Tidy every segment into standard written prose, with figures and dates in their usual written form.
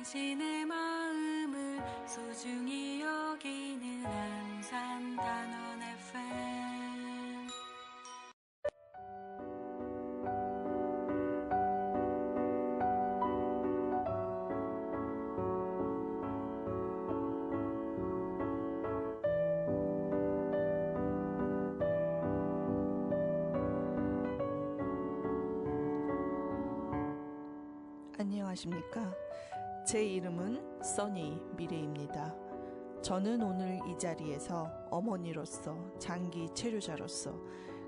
당신의 마음을 소중히 여기는 안산단원 FM. 안녕하십니까. 제 이름은 써니 미래입니다. 저는 오늘 이 자리에서 어머니로서, 장기 체류자로서,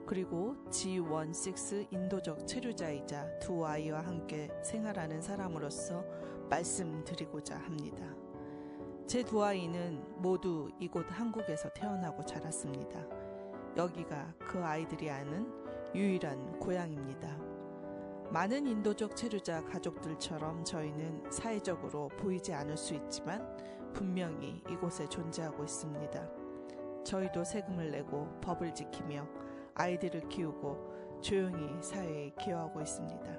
그리고 G16 인도적 체류자이자 두 아이와 함께 생활하는 사람으로서 말씀드리고자 합니다. 제 두 아이는 모두 이곳 한국에서 태어나고 자랐습니다. 여기가 그 아이들이 아는 유일한 고향입니다. 많은 인도적 체류자 가족들처럼 저희는 사회적으로 보이지 않을 수 있지만 분명히 이곳에 존재하고 있습니다. 저희도 세금을 내고 법을 지키며 아이들을 키우고 조용히 사회에 기여하고 있습니다.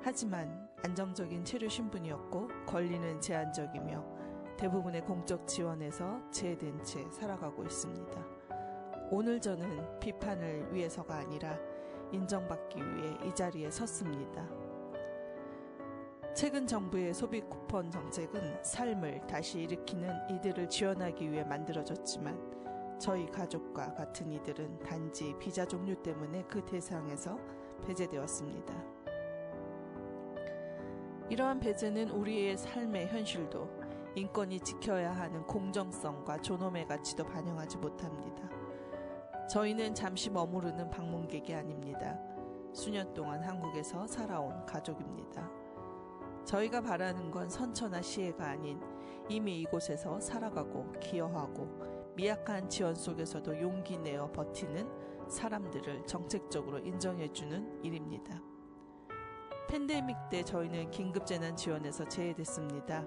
하지만 안정적인 체류 신분이었고 권리는 제한적이며 대부분의 공적 지원에서 제외된 채 살아가고 있습니다. 오늘 저는 비판을 위해서가 아니라 인정받기 위해 이 자리에 섰습니다. 최근 정부의 소비 쿠폰 정책은 삶을 다시 일으키는 이들을 지원하기 위해 만들어졌지만 저희 가족과 같은 이들은 단지 비자 종류 때문에 그 대상에서 배제되었습니다. 이러한 배제는 우리의 삶의 현실도 인권이 지켜야 하는 공정성과 존엄의 가치도 반영하지 못합니다. 저희는 잠시 머무르는 방문객이 아닙니다. 수년 동안 한국에서 살아온 가족입니다. 저희가 바라는 건 선처나 시혜가 아닌 이미 이곳에서 살아가고 기여하고 미약한 지원 속에서도 용기 내어 버티는 사람들을 정책적으로 인정해주는 일입니다. 팬데믹 때 저희는 긴급재난지원에서 제외됐습니다.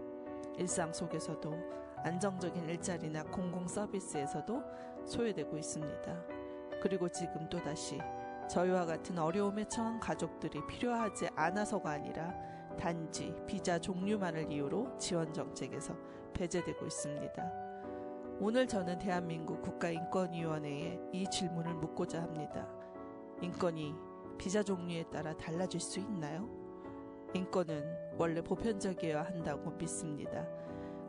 일상 속에서도 안정적인 일자리나 공공서비스에서도 소외되고 있습니다. 그리고 지금 또다시 저희와 같은 어려움에 처한 가족들이 필요하지 않아서가 아니라 단지 비자 종류만을 이유로 지원 정책에서 배제되고 있습니다. 오늘 저는 대한민국 국가인권위원회에 이 질문을 묻고자 합니다. 인권이 비자 종류에 따라 달라질 수 있나요? 인권은 원래 보편적이어야 한다고 믿습니다.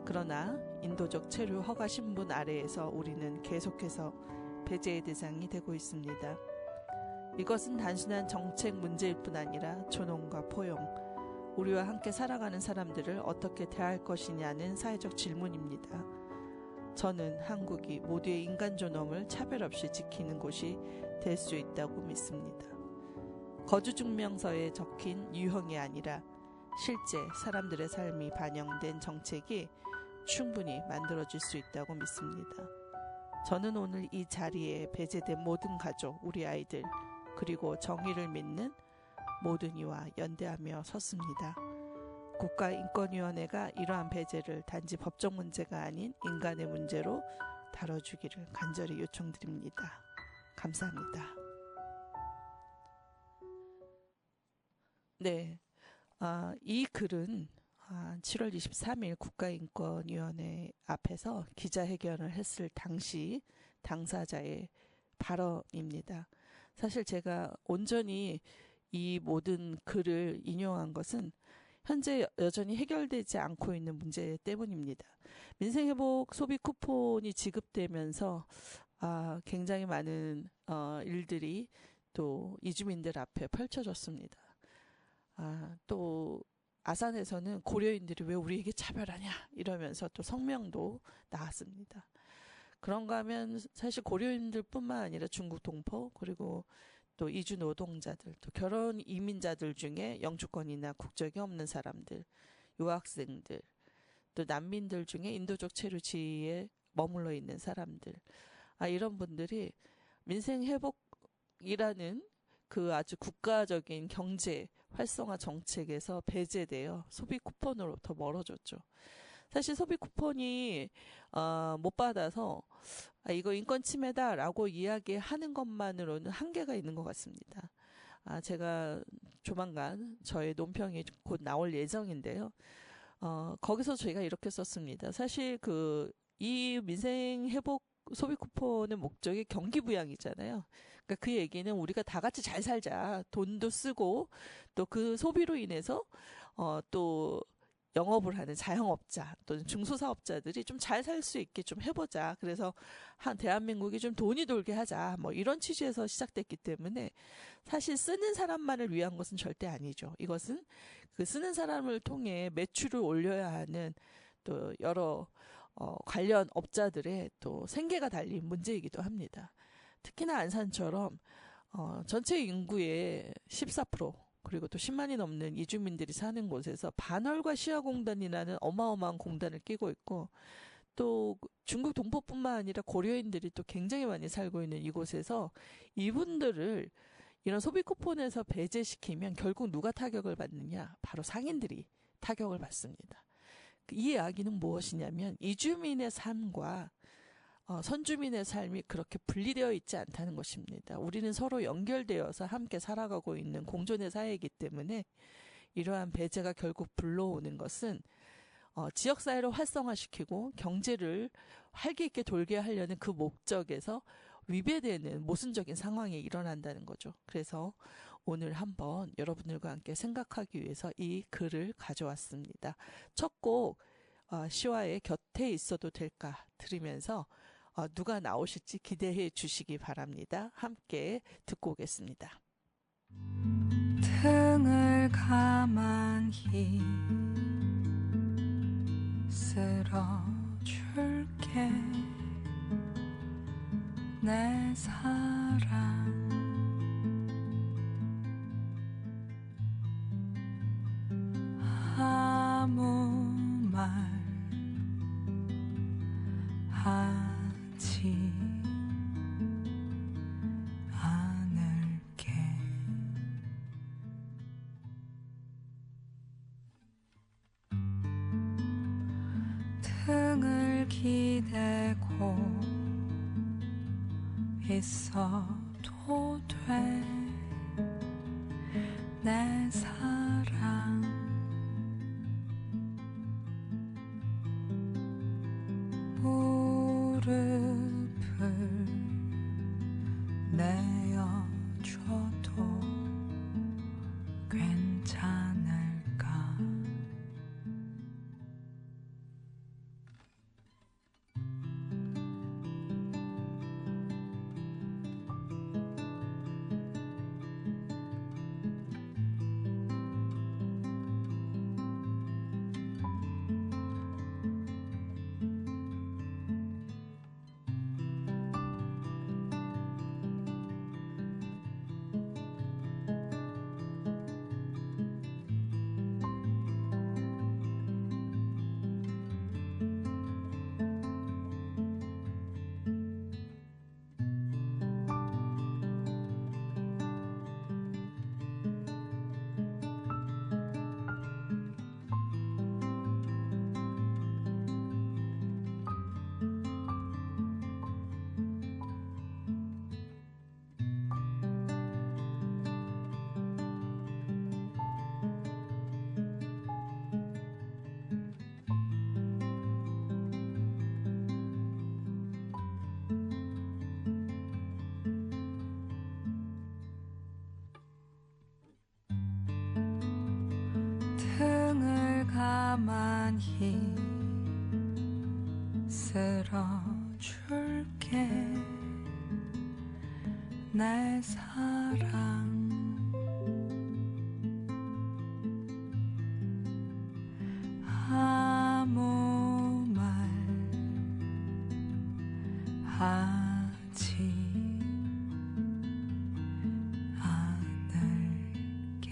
그러나 인도적 체류 허가 신분 아래에서 우리는 계속해서 배제의 대상이 되고 있습니다. 이것은 단순한 정책 문제일 뿐 아니라 존엄과 포용, 우리와 함께 살아가는 사람들을 어떻게 대할 것이냐는 사회적 질문입니다. 저는 한국이 모두의 인간 존엄을 차별 없이 지키는 곳이 될 수 있다고 믿습니다. 거주증명서에 적힌 유형이 아니라 실제 사람들의 삶이 반영된 정책이 충분히 만들어질 수 있다고 믿습니다. 저는 오늘 이 자리에 배제된 모든 가족, 우리 아이들, 그리고 정의를 믿는 모든 이와 연대하며 섰습니다. 국가인권위원회가 이러한 배제를 단지 법적 문제가 아닌 인간의 문제로 다뤄주기를 간절히 요청드립니다. 감사합니다. 네, 이 글은 7월 23일 국가인권위원회 앞에서 기자회견을 했을 당시 당사자의 발언입니다. 사실 제가 온전히 이 모든 글을 인용한 것은 현재 여전히 해결되지 않고 있는 문제 때문입니다. 민생회복 소비 쿠폰이 지급되면서 굉장히 많은 일들이 또 이주민들 앞에 펼쳐졌습니다. 또 아산에서는 고려인들이 왜 우리에게 차별하냐 이러면서 또 성명도 나왔습니다. 그런가 하면 사실 고려인들뿐만 아니라 중국 동포 그리고 또 이주 노동자들, 또 결혼 이민자들 중에 영주권이나 국적이 없는 사람들, 유학생들, 또 난민들 중에 인도적 체류지에 머물러 있는 사람들, 이런 분들이 민생회복이라는 그 아주 국가적인 경제 활성화 정책에서 배제되어 소비 쿠폰으로 더 멀어졌죠. 사실 소비 쿠폰이 못 받아서 이거 인권 침해다라고 이야기하는 것만으로는 한계가 있는 것 같습니다. 제가 조만간 저의 논평이 곧 나올 예정인데요. 거기서 저희가 이렇게 썼습니다. 사실 이 민생 회복 소비 쿠폰의 목적이 경기 부양이잖아요. 그러니까 그 얘기는 우리가 다 같이 잘 살자. 돈도 쓰고 또 그 소비로 인해서 또 영업을 하는 자영업자 또는 중소사업자들이 좀 잘 살 수 있게 좀 해보자. 그래서 대한민국이 좀 돈이 돌게 하자. 뭐 이런 취지에서 시작됐기 때문에 사실 쓰는 사람만을 위한 것은 절대 아니죠. 이것은 그 쓰는 사람을 통해 매출을 올려야 하는 또 여러 관련 업자들의 또 생계가 달린 문제이기도 합니다. 특히나 안산처럼 전체 인구의 14% 그리고 또 10만이 넘는 이주민들이 사는 곳에서 반월과 시야공단이라는 어마어마한 공단을 끼고 있고 또 중국 동포뿐만 아니라 고려인들이 또 굉장히 많이 살고 있는 이곳에서 이분들을 이런 소비 쿠폰에서 배제시키면 결국 누가 타격을 받느냐? 바로 상인들이 타격을 받습니다. 이 이야기는 무엇이냐면 이주민의 삶과 선주민의 삶이 그렇게 분리되어 있지 않다는 것입니다. 우리는 서로 연결되어서 함께 살아가고 있는 공존의 사회이기 때문에 이러한 배제가 결국 불러오는 것은 지역사회를 활성화시키고 경제를 활기 있게 돌게 하려는 그 목적에서 위배되는 모순적인 상황이 일어난다는 거죠. 그래서 오늘 한번 여러분들과 함께 생각하기 위해서 이 글을 가져왔습니다. 첫 곡 시와의 곁에 있어도 될까 들으면서 누가 나오실지 기대해 주시기 바랍니다. 함께 듣고 오겠습니다. 등을 가만히 쓸어줄게 내 사랑 아무 말 하지 않을게 등을 기대고 있어도 돼 내 사랑 무릎을 내어줘도 괜찮을까 등을 가만히 쓸어줄게 내 사랑 아무 말 하지 않을게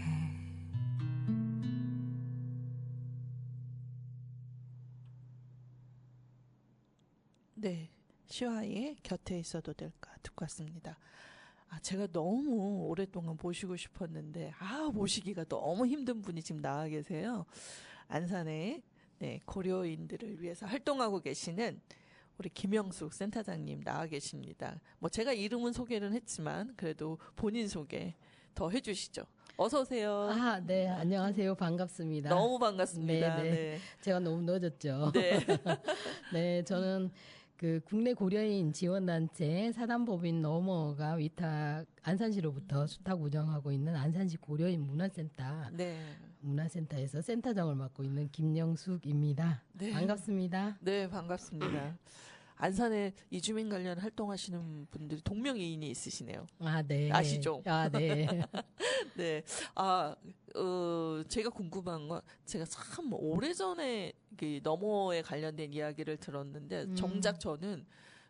네, 시와의 곁에 있어도 될까 듣고 왔습니다. 제가 너무 오랫동안 모시고 싶었는데 모시기가 너무 힘든 분이 지금 나와 계세요. 안산에 고려인들을 위해서 활동하고 계시는 우리 김영숙 센터장님 나와 계십니다. 뭐 제가 이름은 소개를 했지만 그래도 본인 소개 더 해주시죠. 어서 오세요. 아, 네, 안녕하세요. 반갑습니다. 너무 반갑습니다. 네, 네. 네. 제가 너무 늦었죠. 네. 네, 저는 그 국내 고려인 지원단체 사단법인 너머가 위탁 안산시로부터 수탁 운영하고 있는 안산시 고려인 문화센터 네. 문화센터에서 센터장을 맡고 있는 김영숙입니다. 네. 반갑습니다. 네, 반갑습니다. 안산에 이주민 관련 활동하시는 분들이 동명이인이 있으시네요. 아, 네. 아시죠? 아, 네. 네. 제가 궁금한 건 제가 참 오래전에 그 너머에 관련된 이야기를 들었는데 정작 저는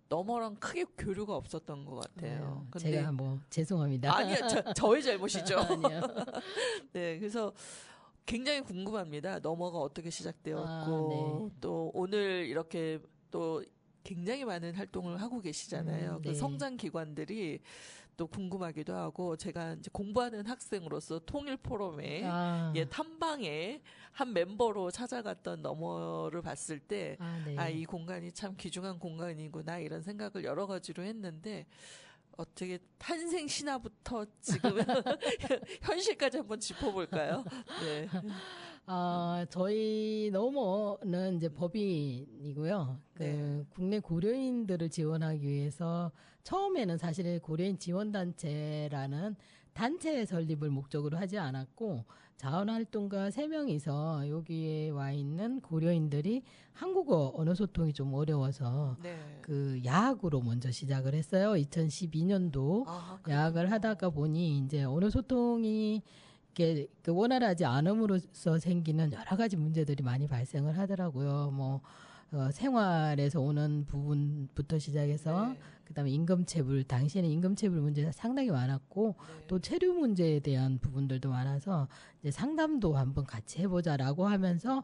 너머랑 크게 교류가 없었던 것 같아요. 근데 제가 뭐 죄송합니다. 아니요, 저의 잘못이죠. 아니요. 네, 그래서 굉장히 궁금합니다. 너머가 어떻게 시작되었고 아, 네. 또 오늘 이렇게 또 굉장히 많은 활동을 하고 계시잖아요. 네. 그 성장 기관들이 또 궁금하기도 하고 제가 이제 공부하는 학생으로서 통일 포럼에 예, 탐방에 한 멤버로 찾아갔던 너머를 봤을 때 네. 이 공간이 참 귀중한 공간이구나 이런 생각을 여러 가지로 했는데 어떻게 탄생 신화부터 지금 현실까지 한번 짚어볼까요? 네. 저희 너머는 이제 법인이고요. 네. 국내 고려인들을 지원하기 위해서 처음에는 사실 고려인 지원단체라는 단체 설립을 목적으로 하지 않았고 자원활동가 3명이서 여기에 와 있는 고려인들이 한국어 언어 소통이 좀 어려워서 네. 그 야학으로 먼저 시작을 했어요. 2012년도 야학을 하다가 보니 이제 언어 소통이 이렇게 원활하지 않음으로써 생기는 여러 가지 문제들이 많이 발생을 하더라고요. 뭐 생활에서 오는 부분부터 시작해서 네. 그다음에 임금체불 당시에는 임금체불 문제가 상당히 많았고 네. 또 체류 문제에 대한 부분들도 많아서 이제 상담도 한번 같이 해보자라고 하면서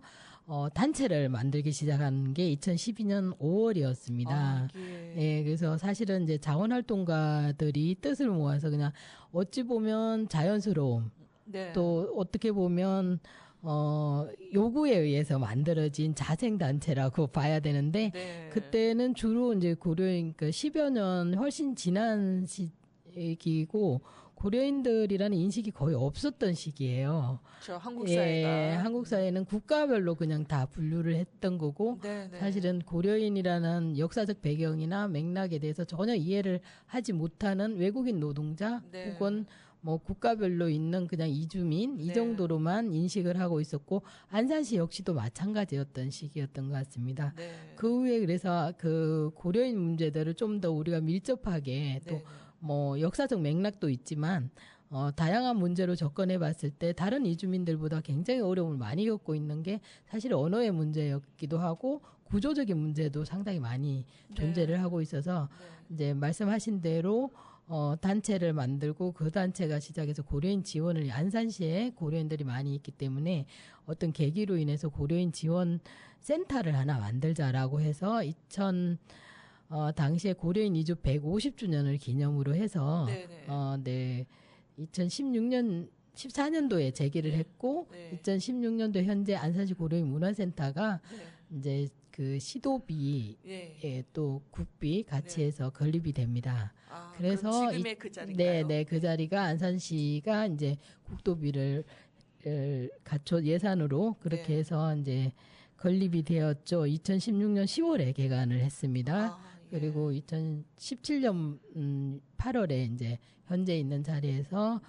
단체를 만들기 시작한 게 2012년 5월이었습니다. 예, 그래서 사실은 이제 자원활동가들이 뜻을 모아서 그냥 어찌 보면 자연스러움 네. 또 어떻게 보면 요구에 의해서 만들어진 자생단체라고 봐야 되는데 네. 그때는 주로 이제 고려인 10여 년 훨씬 지난 시기고 고려인들이라는 인식이 거의 없었던 시기예요. 저 한국 사회가 예, 한국 사회는 국가별로 그냥 다 분류를 했던 거고 네, 네. 사실은 고려인이라는 역사적 배경이나 맥락에 대해서 전혀 이해를 하지 못하는 외국인 노동자 네. 혹은 뭐 국가별로 있는 그냥 이주민 이 네. 정도로만 인식을 하고 있었고 안산시 역시도 마찬가지였던 시기였던 것 같습니다. 네. 그 후에 그래서 그 고려인 문제들을 좀 더 우리가 밀접하게 또 네. 뭐 역사적 맥락도 있지만 다양한 문제로 접근해 봤을 때 다른 이주민들보다 굉장히 어려움을 많이 겪고 있는 게 사실 언어의 문제였기도 하고 구조적인 문제도 상당히 많이 존재를 하고 있어서 이제 말씀하신 대로 단체를 만들고 그 단체가 시작해서 고려인 지원을 안산시에 고려인들이 많이 있기 때문에 어떤 계기로 인해서 고려인 지원 센터를 하나 만들자라고 해서 당시에 고려인 이주 150주년을 기념으로 해서 네 2016년 14년도에 제기를 했고 2016년도 현재 안산시 고려인 문화센터가 이제 그 시도비에 또 국비 같이 해서 건립이 됩니다. 그래서 지금의 그 자리인가요? 네, 그 자리가 안산시가 이제 국도비를 갖춰 예산으로 그렇게 해서 이제 건립이 되었죠. 2016년 10월에 개관을 했습니다. 그리고 2017년 8월에 이제 현재 있는 자리에서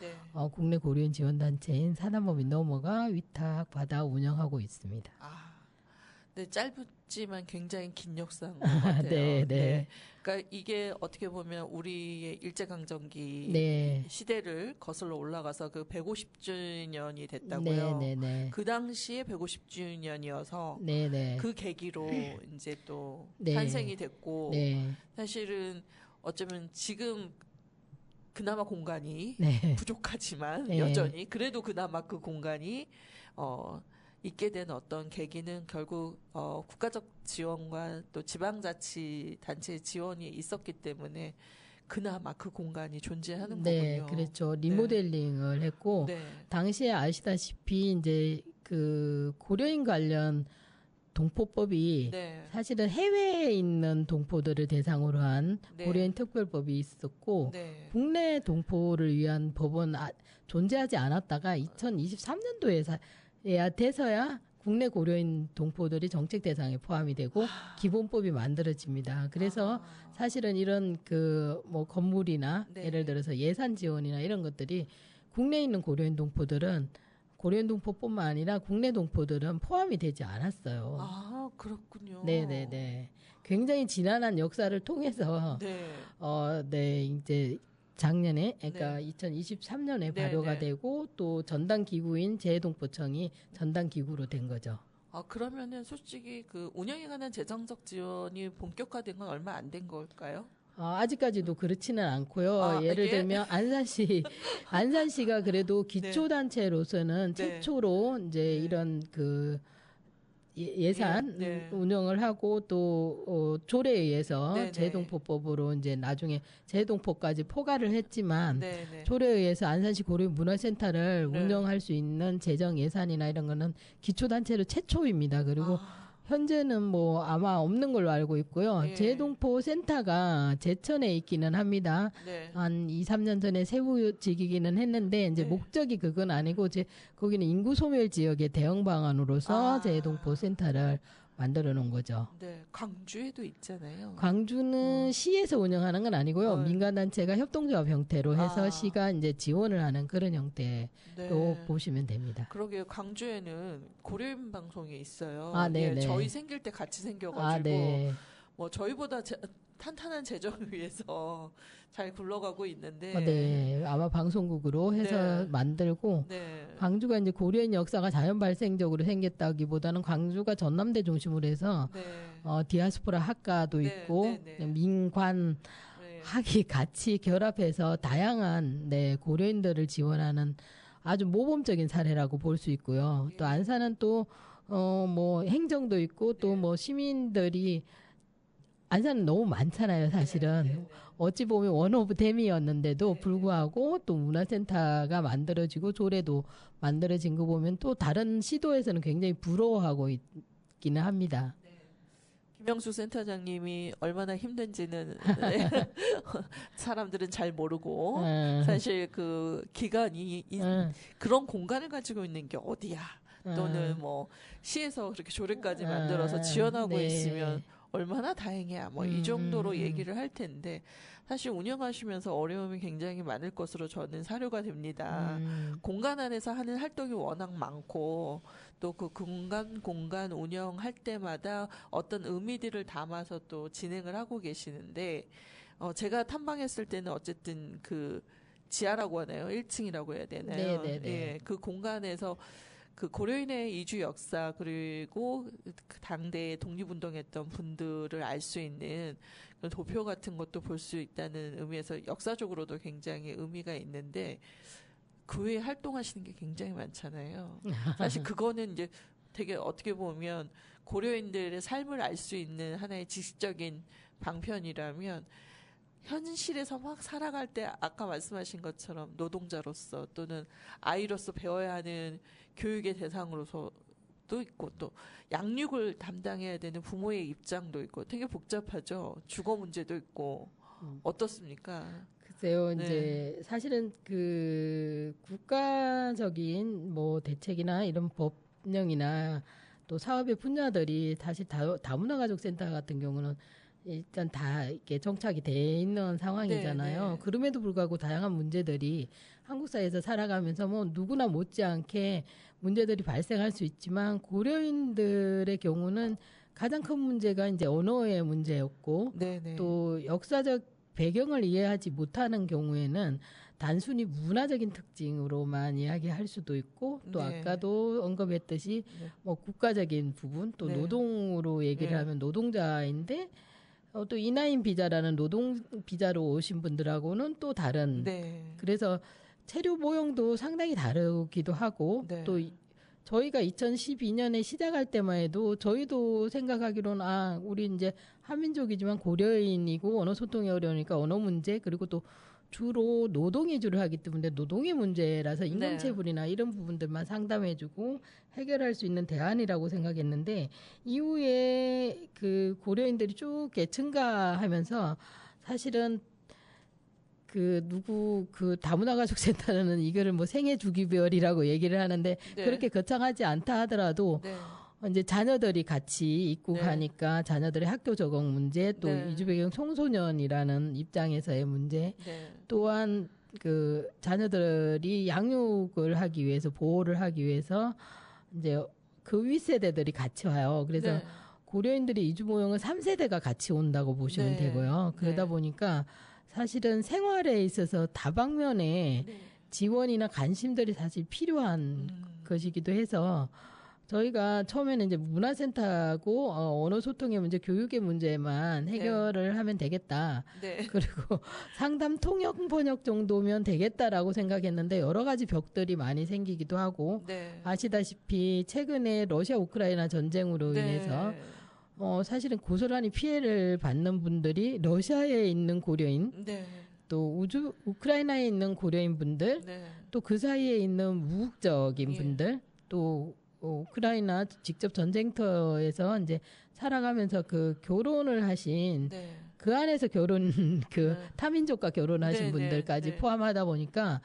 국내 고려인 지원단체인 사단법인 너머가 위탁받아 운영하고 있습니다. 네, 짧지만 굉장히 긴 역사인 것 같아요. 네. 그러니까 이게 어떻게 보면 우리의 일제강점기 네. 시대를 거슬러 올라가서 그 150주년이 됐다고요. 네. 그 당시에 150주년이어서 네. 그 계기로 이제 또 네. 탄생이 됐고 네. 사실은 어쩌면 지금 그나마 공간이 부족하지만 네. 여전히 그래도 그나마 그 공간이 있게 된 어떤 계기는 결국 국가적 지원과 또 지방자치단체의 지원이 있었기 때문에 그나마 그 공간이 존재하는 거군요. 그렇죠. 리모델링을 했고 당시에 아시다시피 이제 그 고려인 관련 동포법이 네. 사실은 해외에 있는 동포들을 대상으로 한 네. 고려인 특별법이 있었고 네. 국내 동포를 위한 법은 존재하지 않았다가 2023년도에야 돼서야 국내 고려인 동포들이 정책 대상에 포함이 되고 기본법이 만들어집니다. 그래서 사실은 이런 그 뭐 건물이나 네. 예를 들어서 예산 지원이나 이런 것들이 국내에 있는 고려인 동포들은 고려인 동포뿐만 아니라 국내 동포들은 포함이 되지 않았어요. 아, 그렇군요. 네네네. 굉장히 지난한 역사를 통해서 네. 네 이제 작년에 그러니까 네. 2023년에 네, 발효가 네. 되고 또 전담 기구인 재해동포청이 전담 기구로 된 거죠. 아, 그러면은 솔직히 그 운영에 관한 재정적 지원이 본격화된 건 얼마 안 된 걸까요? 아직까지도 그렇지는 않고요. 아, 예를 예? 들면 안산시가 그래도 기초단체로서는 네. 최초로 이제 네. 이런 그 예산 네. 운영을 하고 또 조례에 의해서 네, 네. 재해동포법으로 이제 나중에 재해동포까지 포괄을 했지만 네, 네. 조례에 의해서 안산시 고려인 문화센터를 네. 운영할 수 있는 재정 예산이나 이런 거는 기초단체로 최초입니다. 그리고 현재는 뭐 아마 없는 걸로 알고 있고요. 예. 재해동포 센터가 제천에 있기는 합니다. 네. 한 2, 3년 전에 세우지기는 했는데 이제 네. 목적이 그건 아니고 거기는 인구 소멸 지역의 대응 방안으로서 재해동포 센터를 만들어 놓은 거죠. 네. 광주에도 있잖아요. 광주는 시에서 운영하는 건 아니고요. 민간단체가 협동조합 형태로 해서 시가 이제 지원을 하는 그런 형태로 네. 보시면 됩니다. 그러게요. 광주에는 고려인 방송이 있어요. 아, 네네. 저희 생길 때 같이 생겨가지고 아, 네. 뭐 저희보다 탄탄한 재정을 위해서 잘 굴러가고 있는데. 네. 아마 방송국으로 해서 네. 만들고 네. 광주가 이제 고려인 역사가 자연 발생적으로 생겼다기보다는 광주가 전남대 중심으로 해서 네. 디아스포라 학과도 네, 있고 네, 네. 민관 네. 학이 같이 결합해서 다양한 고려인들을 지원하는 아주 모범적인 사례라고 볼 수 있고요. 또 안산은 또 뭐 행정도 있고 또 뭐 시민들이 안산은 너무 많잖아요, 사실은. 어찌 보면 원 오브 댐이었는데도 불구하고 또 문화센터가 만들어지고 조례도 만들어진 거 보면 또 다른 시도에서는 굉장히 부러워하고 있기는 합니다. 김영수 센터장님이 얼마나 힘든지는 사람들은 잘 모르고 사실 그 기관이 그런 공간을 가지고 있는 게 어디야 또는 뭐 시에서 그렇게 조례까지 만들어서 지원하고 네. 있으면 얼마나 다행이야 뭐 이 정도로 얘기를 할 텐데 사실 운영하시면서 어려움이 굉장히 많을 것으로 저는 사료가 됩니다. 공간 안에서 하는 활동이 워낙 많고 또 그 공간 운영할 때마다 어떤 의미들을 담아서 또 진행을 하고 계시는데 제가 탐방했을 때는 어쨌든 그 지하라고 하나요? 1층이라고 해야 되나요? 네네네. 예, 그 공간에서 그 고려인의 이주 역사 그리고 그 당대에 독립운동했던 분들을 알 수 있는 그런 도표 같은 것도 볼 수 있다는 의미에서 역사적으로도 굉장히 의미가 있는데 그 외에 활동하시는 게 굉장히 많잖아요. 사실 그거는 이제 되게 어떻게 보면 고려인들의 삶을 알 수 있는 하나의 지식적인 방편이라면 현실에서 막 살아갈 때 아까 말씀하신 것처럼 노동자로서 또는 아이로서 배워야 하는 교육의 대상으로서도 있고 또 양육을 담당해야 되는 부모의 입장도 있고 되게 복잡하죠. 주거 문제도 있고 어떻습니까? 글쎄요, 네. 이제 사실은 그 국가적인 뭐 대책이나 이런 법령이나 또 사업의 분야들이 사실 다문화가족센터 같은 경우는 일단 다 이렇게 정착이 돼 있는 상황이잖아요. 네, 네. 그럼에도 불구하고 다양한 문제들이 한국 사회에서 살아가면서 뭐 누구나 못지않게 문제들이 발생할 수 있지만 고려인들의 경우는 가장 큰 문제가 이제 언어의 문제였고 네네. 또 역사적 배경을 이해하지 못하는 경우에는 단순히 문화적인 특징으로만 이야기할 수도 있고 또 네. 아까도 언급했듯이 네. 뭐 국가적인 부분 또 네. 노동으로 얘기를 네. 하면 노동자인데 또 이나인 비자라는 노동 비자로 오신 분들하고는 또 다른 네. 그래서 체류 모형도 상당히 다르기도 하고 네. 또 저희가 2012년에 시작할 때만 해도 저희도 생각하기로는 우리 이제 한민족이지만 고려인이고 언어 소통이 어려우니까 언어 문제 그리고 또 주로 노동 위주로 하기 때문에 노동의 문제라서 네. 임금체불이나 이런 부분들만 상담해주고 해결할 수 있는 대안이라고 생각했는데 이후에 그 고려인들이 쭉 증가하면서 사실은 그 다문화 가족 센터는 이거를 뭐 생애 주기별이라고 얘기를 하는데 네. 그렇게 거창하지 않다 하더라도 네. 이제 자녀들이 같이 있고 네. 가니까 자녀들의 학교 적응 문제 또 네. 이주 배경 청소년이라는 입장에서의 문제 네. 또한 그 자녀들이 양육을 하기 위해서 보호를 하기 위해서 이제 그 윗세대들이 같이 와요. 그래서 네. 고려인들이 이주 모형은 3세대가 같이 온다고 보시면 네. 되고요. 그러다 네. 보니까 사실은 생활에 있어서 다방면에 네. 지원이나 관심들이 사실 필요한 것이기도 해서 저희가 처음에는 이제 문화센터하고 언어 소통의 문제, 교육의 문제만 해결을 하면 되겠다. 네. 그리고 상담 통역 번역 정도면 되겠다라고 생각했는데 여러 가지 벽들이 많이 생기기도 하고 네. 아시다시피 최근에 러시아 우크라이나 전쟁으로 네. 인해서 사실은 고스란히 피해를 받는 분들이 러시아에 있는 고려인 네. 또 우크라이나에 있는 고려인 분들 네. 또 그 사이에 있는 무국적인 예. 분들 또 우크라이나 직접 전쟁터에서 이제 살아가면서 그 결혼을 하신 네. 그 안에서 네. 타민족과 결혼하신 네, 분들까지 네. 포함하다 보니까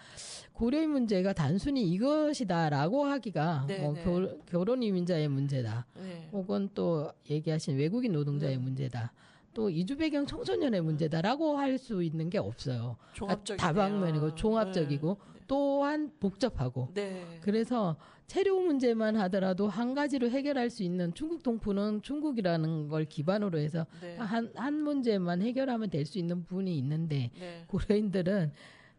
고려인 문제가 단순히 이것이다라고 하기가 네, 네. 결혼 이민자의 문제다. 네. 혹은 또 얘기하신 외국인 노동자의 네. 문제다. 또 이주 배경 청소년의 문제다라고 할 수 있는 게 없어요. 종합적이네요. 다방면이고 종합적이고 네. 또한 복잡하고 네. 그래서 체류 문제만 하더라도 한 가지로 해결할 수 있는 중국 동포는 중국이라는 걸 기반으로 해서 네. 한 문제만 해결하면 될 수 있는 부분이 있는데 네. 고려인들은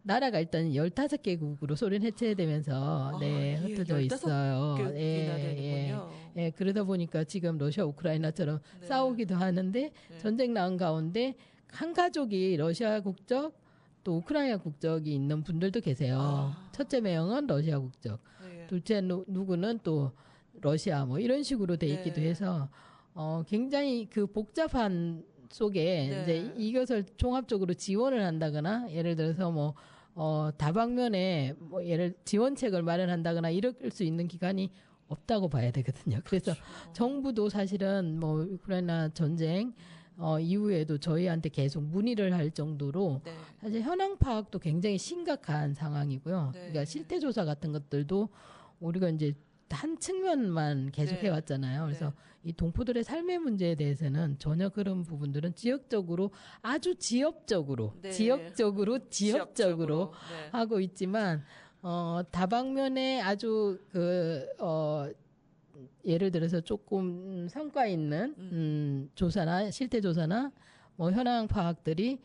나라가 일단 15개국으로 소련 해체되면서 예, 흩어져 15 있어요. 개국이나 되는군요. 예, 그러다 보니까 지금 러시아 우크라이나처럼 네. 싸우기도 하는데 네. 전쟁 나은 가운데 한 가족이 러시아 국적 또 우크라이나 국적이 있는 분들도 계세요. 아. 첫째 매형은 러시아 국적, 네. 둘째 누구는 또 러시아 뭐 이런 식으로 돼 있기도 네. 해서 굉장히 그 복잡한 속에 네. 이제 이것을 종합적으로 지원을 한다거나 예를 들어서 뭐 다방면에 뭐 지원책을 마련한다거나 이럴 수 있는 기관이 없다고 봐야 되거든요. 그래서 그렇죠. 정부도 사실은 뭐 우크라이나 전쟁 이후에도 저희한테 계속 문의를 할 정도로 네. 사실 현황 파악도 굉장히 심각한 상황이고요. 네. 그러니까 실태 조사 같은 것들도 우리가 이제 한 측면만 계속 네. 해왔잖아요. 그래서 네. 이 동포들의 삶의 문제에 대해서는 전혀 그런 부분들은 지역적으로 아주 지역적으로 네. 지역적으로 네. 하고 있지만 다방면에 아주 예를 들어서 조금 성과 있는 조사나 실태 조사나 뭐 현황 파악들이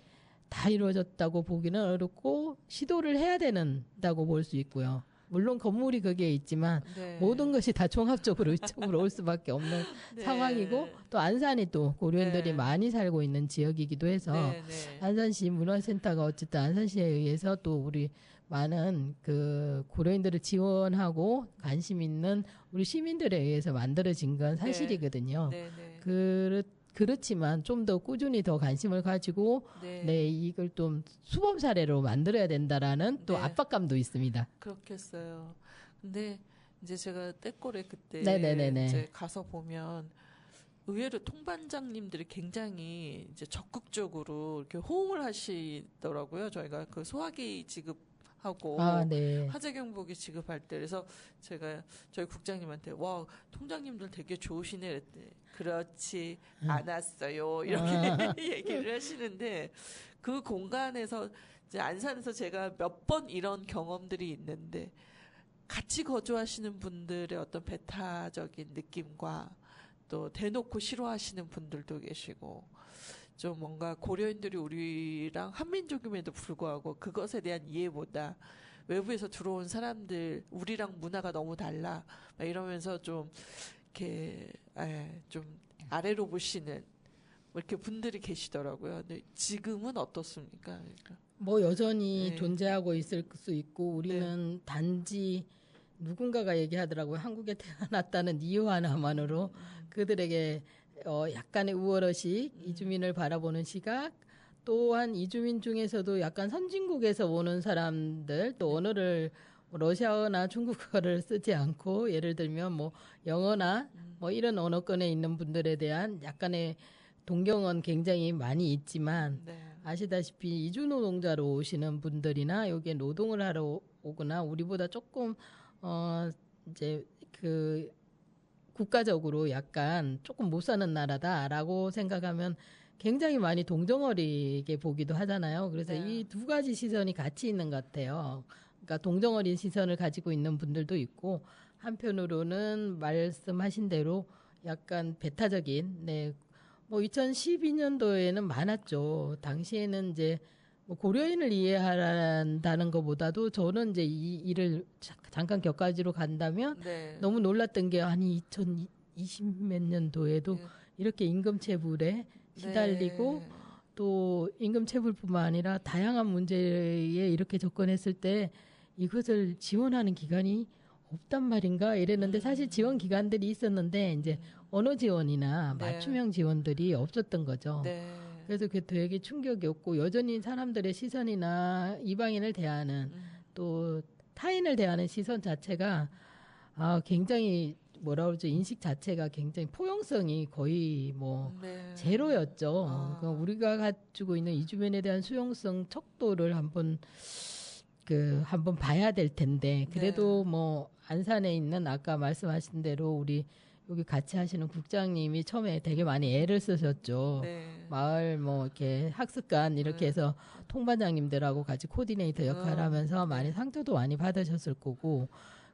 다 이루어졌다고 보기는 어렵고 시도를 해야 된다고 볼 수 있고요. 물론 건물이 거기에 있지만 네. 모든 것이 다 종합적으로 이쪽으로 올 수밖에 없는 네. 상황이고 또 안산이 또 고려인들이 네. 많이 살고 있는 지역이기도 해서 네. 네. 안산시 문화센터가 어쨌든 안산시에 의해서 또 우리 많은 그 고려인들을 지원하고 관심 있는 우리 시민들에 의해서 만들어진 건 사실이거든요. 네. 네. 그렇지만 좀 더 꾸준히 더 관심을 가지고 네. 이걸 좀 수범 사례로 만들어야 된다라는 또 네. 압박감도 있습니다. 그렇겠어요. 근데 이제 제가 떼꼬레 그때 네네네네. 이제 가서 보면 의외로 통반장님들이 굉장히 이제 적극적으로 이렇게 호응을 하시더라고요. 저희가 그 소화기 지급하고 네. 화재 경보기 지급할 때 그래서 제가 저희 국장님한테 와 통장님들 되게 좋으시네 그랬더니 그렇지 않았어요 이렇게 얘기를 하시는데 그 공간에서 이제 안산에서 제가 몇 번 이런 경험들이 있는데 같이 거주하시는 분들의 어떤 배타적인 느낌과 또 대놓고 싫어하시는 분들도 계시고 좀 뭔가 고려인들이 우리랑 한민족임에도 불구하고 그것에 대한 이해보다 외부에서 들어온 사람들 우리랑 문화가 너무 달라 막 이러면서 좀 이렇게 좀 아래로 보시는 뭐 이렇게 분들이 계시더라고요. 근데 지금은 어떻습니까? 그러니까. 뭐 여전히 네. 존재하고 있을 수 있고 우리는 단지 누군가가 얘기하더라고요. 한국에 태어났다는 이유 하나만으로 그들에게 약간의 우월의식, 이주민을 바라보는 시각, 또한 이주민 중에서도 약간 선진국에서 오는 사람들 또 언어를 러시아어나 중국어를 쓰지 않고 예를 들면 뭐 영어나 뭐 이런 언어권에 있는 분들에 대한 약간의 동경은 굉장히 많이 있지만 네. 아시다시피 이주 노동자로 오시는 분들이나 여기에 노동을 하러 오거나 우리보다 조금 이제 그 국가적으로 약간 조금 못 사는 나라다라고 생각하면 굉장히 많이 동정어리게 보기도 하잖아요. 그래서 네. 이 두 가지 시선이 같이 있는 것 같아요. 그러니까 동정어린 시선을 가지고 있는 분들도 있고 한편으로는 말씀하신 대로 약간 배타적인 뭐 2012년도에는 많았죠. 당시에는 이제 뭐 고려인을 이해한다는 것보다도 저는 이제 이 일을 잠깐 격가지로 간다면 네. 너무 놀랐던 게 아니 2020 몇 년도에도 네. 이렇게 임금체불에 시달리고 네. 또 임금체불뿐만 아니라 다양한 문제에 이렇게 접근했을 때 이것을 지원하는 기관이 없단 말인가 이랬는데 사실 지원 기관들이 있었는데 이제 언어 지원이나 네. 맞춤형 지원들이 없었던 거죠. 네. 그래서 그게 되게 충격이었고 여전히 사람들의 시선이나 이방인을 대하는 또 타인을 대하는 시선 자체가 굉장히 뭐라 그러죠 인식 자체가 굉장히 포용성이 거의 뭐 네. 제로였죠. 그러니까 우리가 가지고 있는 이주민에 대한 수용성 척도를 한번 봐야 될 텐데 그래도 뭐 안산에 있는 아까 말씀하신 대로 우리 여기 같이 하시는 국장님이 처음에 되게 많이 애를 쓰셨죠. 네. 마을 뭐 이렇게 학습관 이렇게 해서 통반장님들하고 같이 코디네이터 역할을 하면서 많이 상처도 많이 받으셨을 거고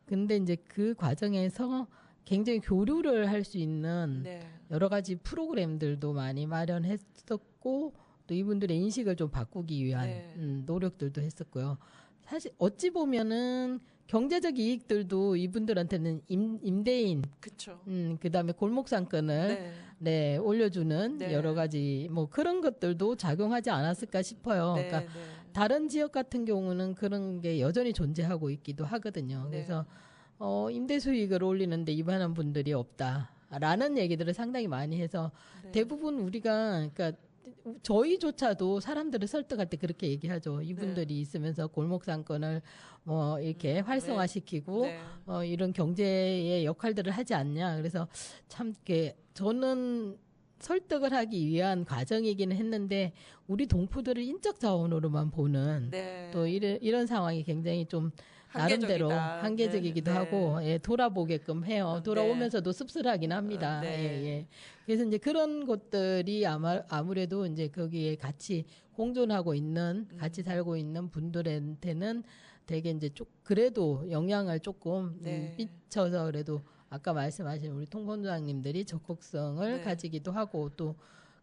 근데 이제 그 과정에서 굉장히 교류를 할 수 있는 네. 여러 가지 프로그램들도 많이 마련했었고 또 이분들의 인식을 좀 바꾸기 위한 네. 노력들도 했었고요. 사실 어찌 보면은 경제적 이익들도 이분들한테는 임대인, 그쵸. 그다음에 골목 상권을 네. 올려주는 네. 여러 가지 뭐 그런 것들도 작용하지 않았을까 싶어요. 네. 그러니까 네. 다른 지역 같은 경우는 그런 게 여전히 존재하고 있기도 하거든요. 네. 그래서 임대 수익을 올리는데 이만한 분들이 없다라는 얘기들을 상당히 많이 해서 네. 대부분 우리가 그러니까 저희조차도 사람들을 설득할 때 그렇게 얘기하죠. 이분들이 있으면서 골목 상권을 뭐 이렇게 활성화시키고 네. 이런 경제의 역할들을 하지 않냐. 그래서 참 저는 설득을 하기 위한 과정이기는 했는데 우리 동포들을 인적 자원으로만 보는 네. 또 이런 상황이 굉장히 좀 나름대로 한계적이다. 한계적이기도 네. 하고 돌아보게끔 해요. 네. 돌아오면서도 씁쓸하긴 합니다. 네. 예. 그래서 이제 그런 것들이 아무래도 이제 거기에 같이 공존하고 있는 같이 살고 있는 분들한테는 되게 이제 그래도 영향을 조금 네. 미쳐서 그래도 아까 말씀하신 우리 통본부장님들이 적극성을 네. 가지기도 하고 또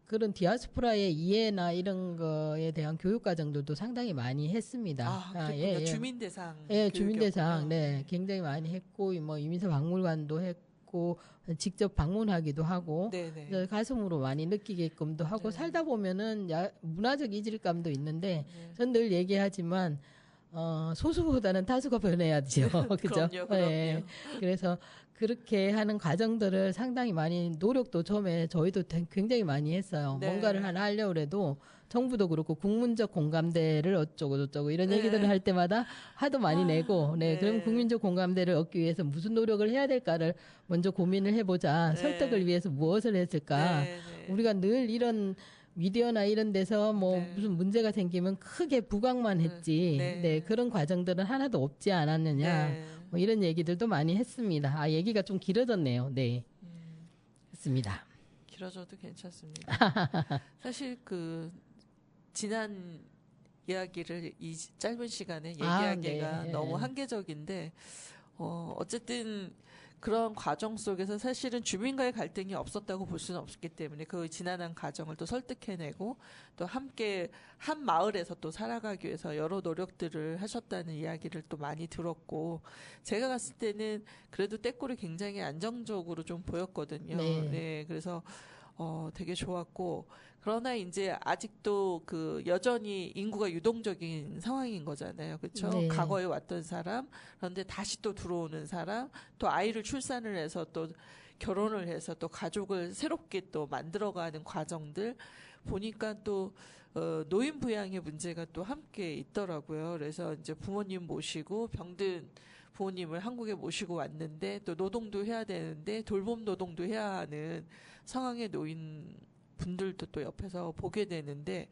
그런 디아스포라의 이해나 이런 거에 대한 교육 과정들도 상당히 많이 했습니다. 그랬군요. 주민대상. 주민대상, 교육이었군요. 굉장히 많이 했고, 뭐, 이민서 박물관도 했고, 직접 방문하기도 하고, 네네. 그래서 가슴으로 많이 느끼게끔도 하고, 네. 살다 보면은 문화적 이질감도 있는데, 네. 전 늘 얘기하지만, 소수보다는 다수가 변해야죠. 그죠? 그럼요. 그래서 그렇게 하는 과정들을 상당히 많이 노력도 처음에 저희도 굉장히 많이 했어요. 네. 뭔가를 하나 하려고 해도 정부도 그렇고 국민적 공감대를 어쩌고 저쩌고 이런 네. 얘기들을 할 때마다 화도 많이 내고 네. 그럼 국민적 공감대를 얻기 위해서 무슨 노력을 해야 될까를 먼저 고민을 해보자. 네. 설득을 위해서 무엇을 했을까. 네. 우리가 늘 이런 미디어나 이런 데서 뭐 네. 무슨 문제가 생기면 크게 부각만 했지. 네. 그런 과정들은 하나도 없지 않았느냐. 네. 뭐 이런 얘기들도 많이 했습니다. 얘기가 좀 길어졌네요. 네. 했습니다. 길어져도 괜찮습니다. 사실 지난 이야기를 이 짧은 시간에 얘기하기가 네. 너무 한계적인데 어쨌든 그런 과정 속에서 사실은 주민과의 갈등이 없었다고 볼 수는 없기 때문에 그 지난한 과정을 또 설득해내고 또 함께 한 마을에서 또 살아가기 위해서 여러 노력들을 하셨다는 이야기를 또 많이 들었고 제가 갔을 때는 그래도 떼꼴이 굉장히 안정적으로 좀 보였거든요. 네. 그래서 되게 좋았고 그러나 이제 아직도 여전히 인구가 유동적인 상황인 거잖아요. 그렇죠? 네. 과거에 왔던 사람, 그런데 다시 또 들어오는 사람, 또 아이를 출산을 해서 또 결혼을 해서 또 가족을 새롭게 또 만들어가는 과정들 보니까 또 노인 부양의 문제가 또 함께 있더라고요. 그래서 이제 부모님 모시고 병든 부모님을 한국에 모시고 왔는데 또 노동도 해야 되는데 돌봄 노동도 해야 하는 상황의 노인 분들도 또 옆에서 보게 되는데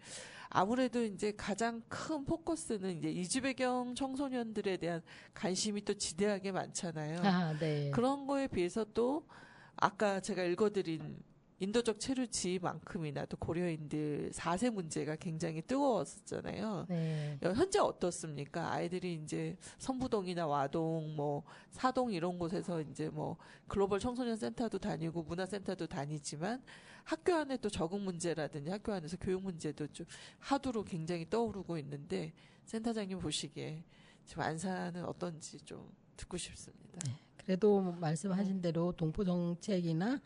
아무래도 이제 가장 큰 포커스는 이제 이주 배경 청소년들에 대한 관심이 또 지대하게 많잖아요. 아, 네. 그런 거에 비해서 또 아까 제가 읽어드린 인도적 체류지만큼이나 또 고려인들 4세 문제가 굉장히 뜨거웠었잖아요. 네. 현재 어떻습니까? 아이들이 이제 선부동이나 와동, 뭐 사동 이런 곳에서 이제 뭐 글로벌 청소년 센터도 다니고 문화센터도 다니지만 학교 안에 또 적응 문제라든지 학교 안에서 교육 문제도 좀 하두로 굉장히 떠오르고 있는데 센터장님 보시기에 지금 안산은 어떤지 좀 듣고 싶습니다. 네. 그래도 말씀하신 대로 동포 정책이나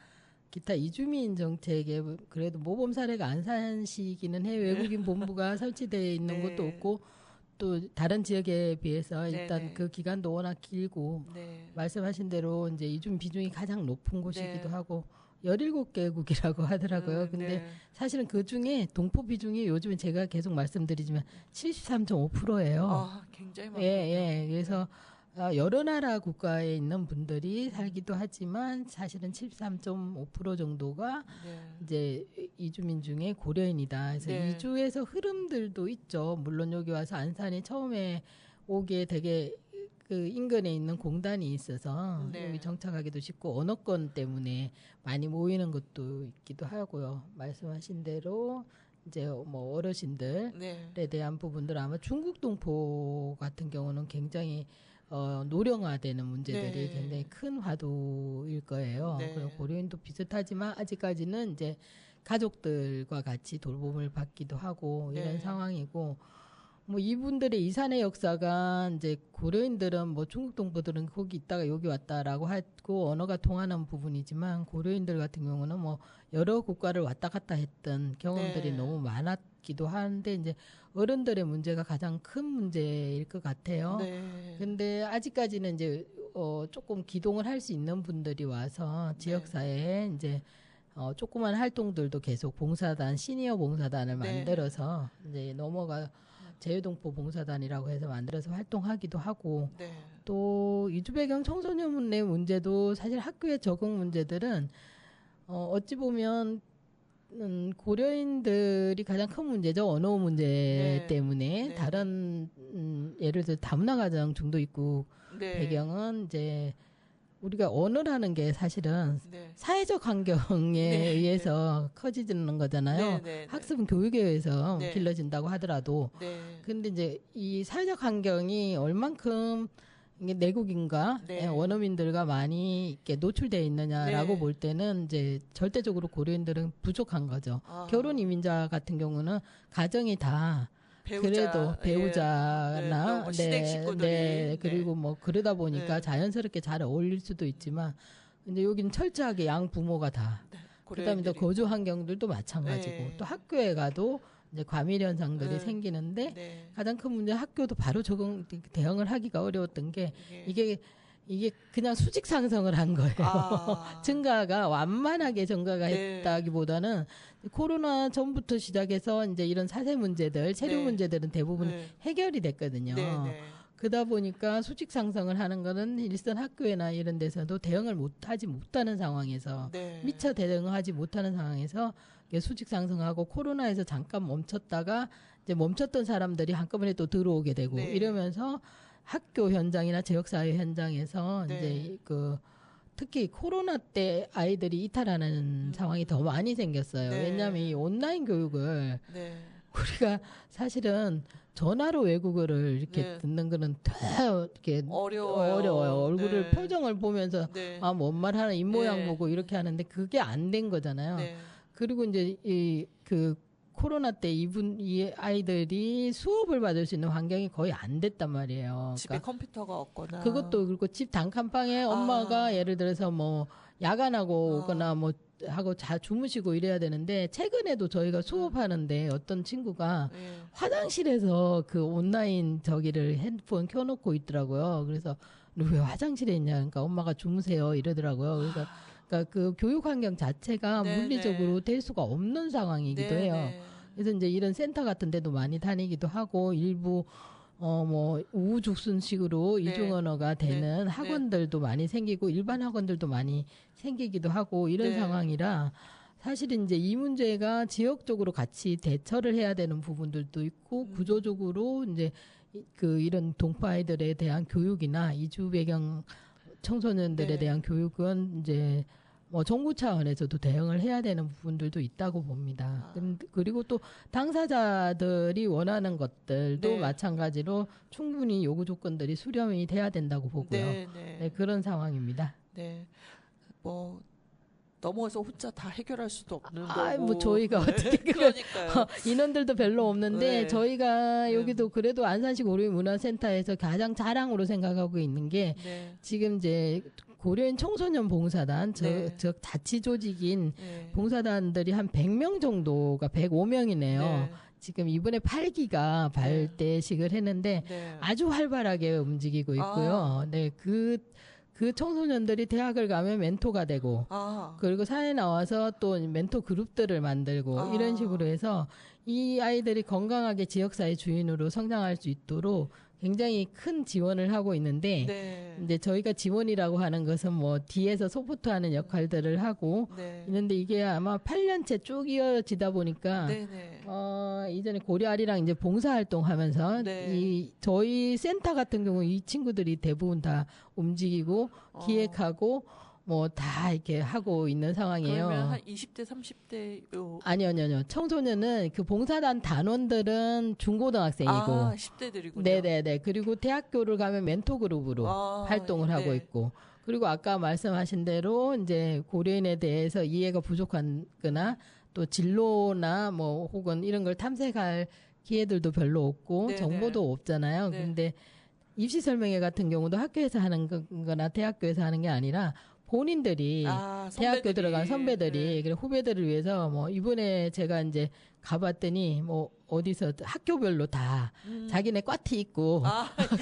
기타 이주민 정책에 그래도 모범 사례가 안산시기는 해. 외국인 본부가 설치되어 있는 네. 것도 없고 또 다른 지역에 비해서 일단 네네. 그 기간도 워낙 길고 네. 말씀하신 대로 이제 이주민 비중이 가장 높은 곳이기도 네. 하고 17개국이라고 하더라고요. 근데 네. 사실은 그 중에 동포 비중이 요즘에 제가 계속 말씀드리지만 73.5%예요. 아, 굉장히 많군요. 예, 예. 그래서 여러 나라 국가에 있는 분들이 살기도 하지만 사실은 73.5% 정도가 네. 이제 이주민 중에 고려인이다. 그래서 네. 이주에서 흐름들도 있죠. 물론 여기 와서 안산에 처음에 오기에 되게 그 인근에 있는 공단이 있어서 네. 여기 정착하기도 쉽고 언어권 때문에 많이 모이는 것도 있기도 하고요. 말씀하신 대로 이제 뭐 어르신들에 네. 대한 부분들 아마 중국 동포 같은 경우는 굉장히 노령화되는 문제들이 네. 굉장히 큰 화두일 거예요. 네. 그리고 고려인도 비슷하지만 아직까지는 이제 가족들과 같이 돌봄을 받기도 하고 이런 네. 상황이고 뭐 이분들의 이산의 역사가 이제 고려인들은 뭐 중국 동포들은 거기 있다가 여기 왔다라고 하고 언어가 통하는 부분이지만 고려인들 같은 경우는 뭐 여러 국가를 왔다 갔다 했던 경험들이 네. 너무 많았기도 하는데 이제 어른들의 문제가 가장 큰 문제일 것 같아요. 네. 근데 아직까지는 이제 조금 기동을 할 수 있는 분들이 와서 지역사회에 이제 조그만 활동들도 계속 봉사단, 시니어 봉사단을 네. 만들어서 이제 넘어가 제휴동포 봉사단이라고 해서 만들어서 활동하기도 하고 네. 또 이주배경 청소년의 문제도 사실 학교의 적응 문제들은 어찌 보면 고려인들이 가장 큰 문제죠. 언어 문제 네. 때문에 네. 다른 예를 들어 다문화 가정 중도 있고 네. 배경은 이제 우리가 언어라는 게 사실은 네. 사회적 환경에 네. 의해서 커지는 거잖아요. 네. 네. 학습은 교육에 의해서 네. 길러진다고 하더라도 네. 근데 이제 이 사회적 환경이 얼만큼 이게 내국인과 네. 원어민들과 많이 이렇게 노출되어 있느냐라고 네. 볼 때는 이제 절대적으로 고려인들은 부족한 거죠. 아. 결혼 이민자 같은 경우는 가정이 다 그래도 배우자나 뭐 시댁 식구들이. 그리고 뭐 그러다 보니까 네. 자연스럽게 잘 어울릴 수도 있지만 근데 여기는 철저하게 양 부모가 다 그다음에 또 고려인들이. 거주 환경들도 마찬가지고 네. 또 학교에 가도 이제 과밀 현상들이 네. 생기는데 네. 가장 큰 문제 학교도 바로 대응을 하기가 어려웠던 게 이게 이게 그냥 수직 상승을 한 거예요. 아. 증가가 완만하게 증가가 네. 했다기보다는 코로나 전부터 시작해서 이제 이런 사회 문제들, 체류 네. 문제들은 대부분 네. 해결이 됐거든요. 네. 네. 그러다 보니까 수직 상승을 하는 거는 일선 학교나 이런 데서도 대응을 못하는 상황에서 네. 미처 대응하지 못하는 상황에서 이게 수직 상승하고 코로나에서 잠깐 멈췄다가 이제 멈췄던 사람들이 한꺼번에 또 들어오게 되고 네. 이러면서 학교 현장이나 지역사회 현장에서 네. 이제 그 특히 코로나 때 아이들이 이탈하는 상황이 더 많이 생겼어요. 네. 왜냐하면 이 온라인 교육을 네. 우리가 사실은 전화로 외국어를 이렇게 네. 듣는 거는 더 이렇게 어려워요. 얼굴을 네. 표정을 보면서 네. 아, 뭔 말 하나 입모양 네. 보고 이렇게 하는데 그게 안 된 거잖아요. 네. 그리고 이제 그 코로나 때 이 아이들이 수업을 받을 수 있는 환경이 거의 안 됐단 말이에요. 집에 컴퓨터가 없거나 그것도 그리고 집 단칸방에 엄마가 아. 예를 들어서 뭐 야간하고 아. 오거나 뭐 하고 주무시고 이래야 되는데 최근에도 저희가 수업하는데 어떤 친구가 네. 화장실에서 그 온라인 저기를 핸드폰 켜놓고 있더라고요. 그래서 너 왜 화장실에 있냐? 그러니까 엄마가 주무세요 이러더라고요. 그래서 그러니까 그 교육 환경 자체가 네, 물리적으로 될 수가 없는 상황이기도 네, 해요. 네. 그래서 이제 이런 센터 같은 데도 많이 다니기도 하고 일부 뭐 우후죽순식으로 네. 이중 언어가 되는 네. 학원들도 많이 생기고 일반 학원들도 많이 생기기도 하고 이런 네. 상황이라 사실은 이제 이 문제가 지역적으로 같이 대처를 해야 되는 부분들도 있고 구조적으로 이제 이런 동포 아이들에 대한 교육이나 이주 배경 청소년들에 네. 대한 교육은 이제 뭐 정부 차원에서도 대응을 해야 되는 부분들도 있다고 봅니다. 그리고 또 당사자들이 원하는 것들도 네. 마찬가지로 충분히 요구 조건들이 수렴이 돼야 된다고 보고요. 네, 네. 네, 그런 상황입니다. 네. 뭐 넘어서 혼자 다 해결할 수도 없는 뭐 저희가 어떻게 그러니까요. 인원들도 별로 없는데 네. 저희가 여기도 그래도 안산시 고려인문화센터에서 가장 자랑으로 생각하고 있는 게 네. 지금 이제 고려인 청소년 봉사단 네. 즉 자치 조직인 네. 봉사단들이 한 100명 정도가 105명이네요. 네. 지금 이번에 8기가 발대식을 했는데 네. 아주 활발하게 움직이고 있고요. 네, 그 청소년들이 대학을 가면 멘토가 되고 그리고 사회에 나와서 또 멘토 그룹들을 만들고 이런 식으로 해서 이 아이들이 건강하게 지역사회 주인으로 성장할 수 있도록 굉장히 큰 지원을 하고 있는데 네. 이제 저희가 지원이라고 하는 것은 뭐 뒤에서 소프트하는 역할들을 하고 네. 있는데 이게 아마 8년째 쭉 이어지다 보니까 네, 네. 이전에 고려아리랑 이제 봉사활동하면서 네. 이 저희 센터 같은 경우 이 친구들이 대부분 다 움직이고 기획하고 뭐 다 이렇게 하고 있는 상황이에요. 그러면 한 20대, 30대 요 아니요. 청소년은 그 봉사단 단원들은 중고등학생이고 10대들이군요. 네네네. 그리고 대학교를 가면 멘토 그룹으로 활동을 하고 네. 있고 그리고 아까 말씀하신 대로 이제 고려인에 대해서 이해가 부족하거나 또 진로나 뭐 혹은 이런 걸 탐색할 기회들도 별로 없고 네네. 정보도 없잖아요. 네. 근데 입시 설명회 같은 경우도 학교에서 하는 거나 대학교에서 하는 게 아니라 본인들이 대학교 선배들이. 들어간 선배들이 네. 그리고 후배들을 위해서 뭐 이번에 제가 이제 가봤더니 뭐 어디서 학교별로 다 자기네 과티 있고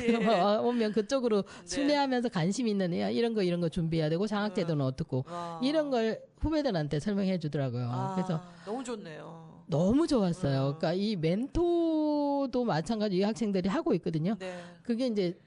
예. 오면 그쪽으로 네. 순회하면서 관심 있는 애 이런 거 준비해야 되고 장학제도는 어떻고 이런 걸 후배들한테 설명해 주더라고요. 그래서 너무 좋네요. 너무 좋았어요. 그러니까 이 멘토도 마찬가지 이 학생들이 하고 있거든요. 네. 그게 이제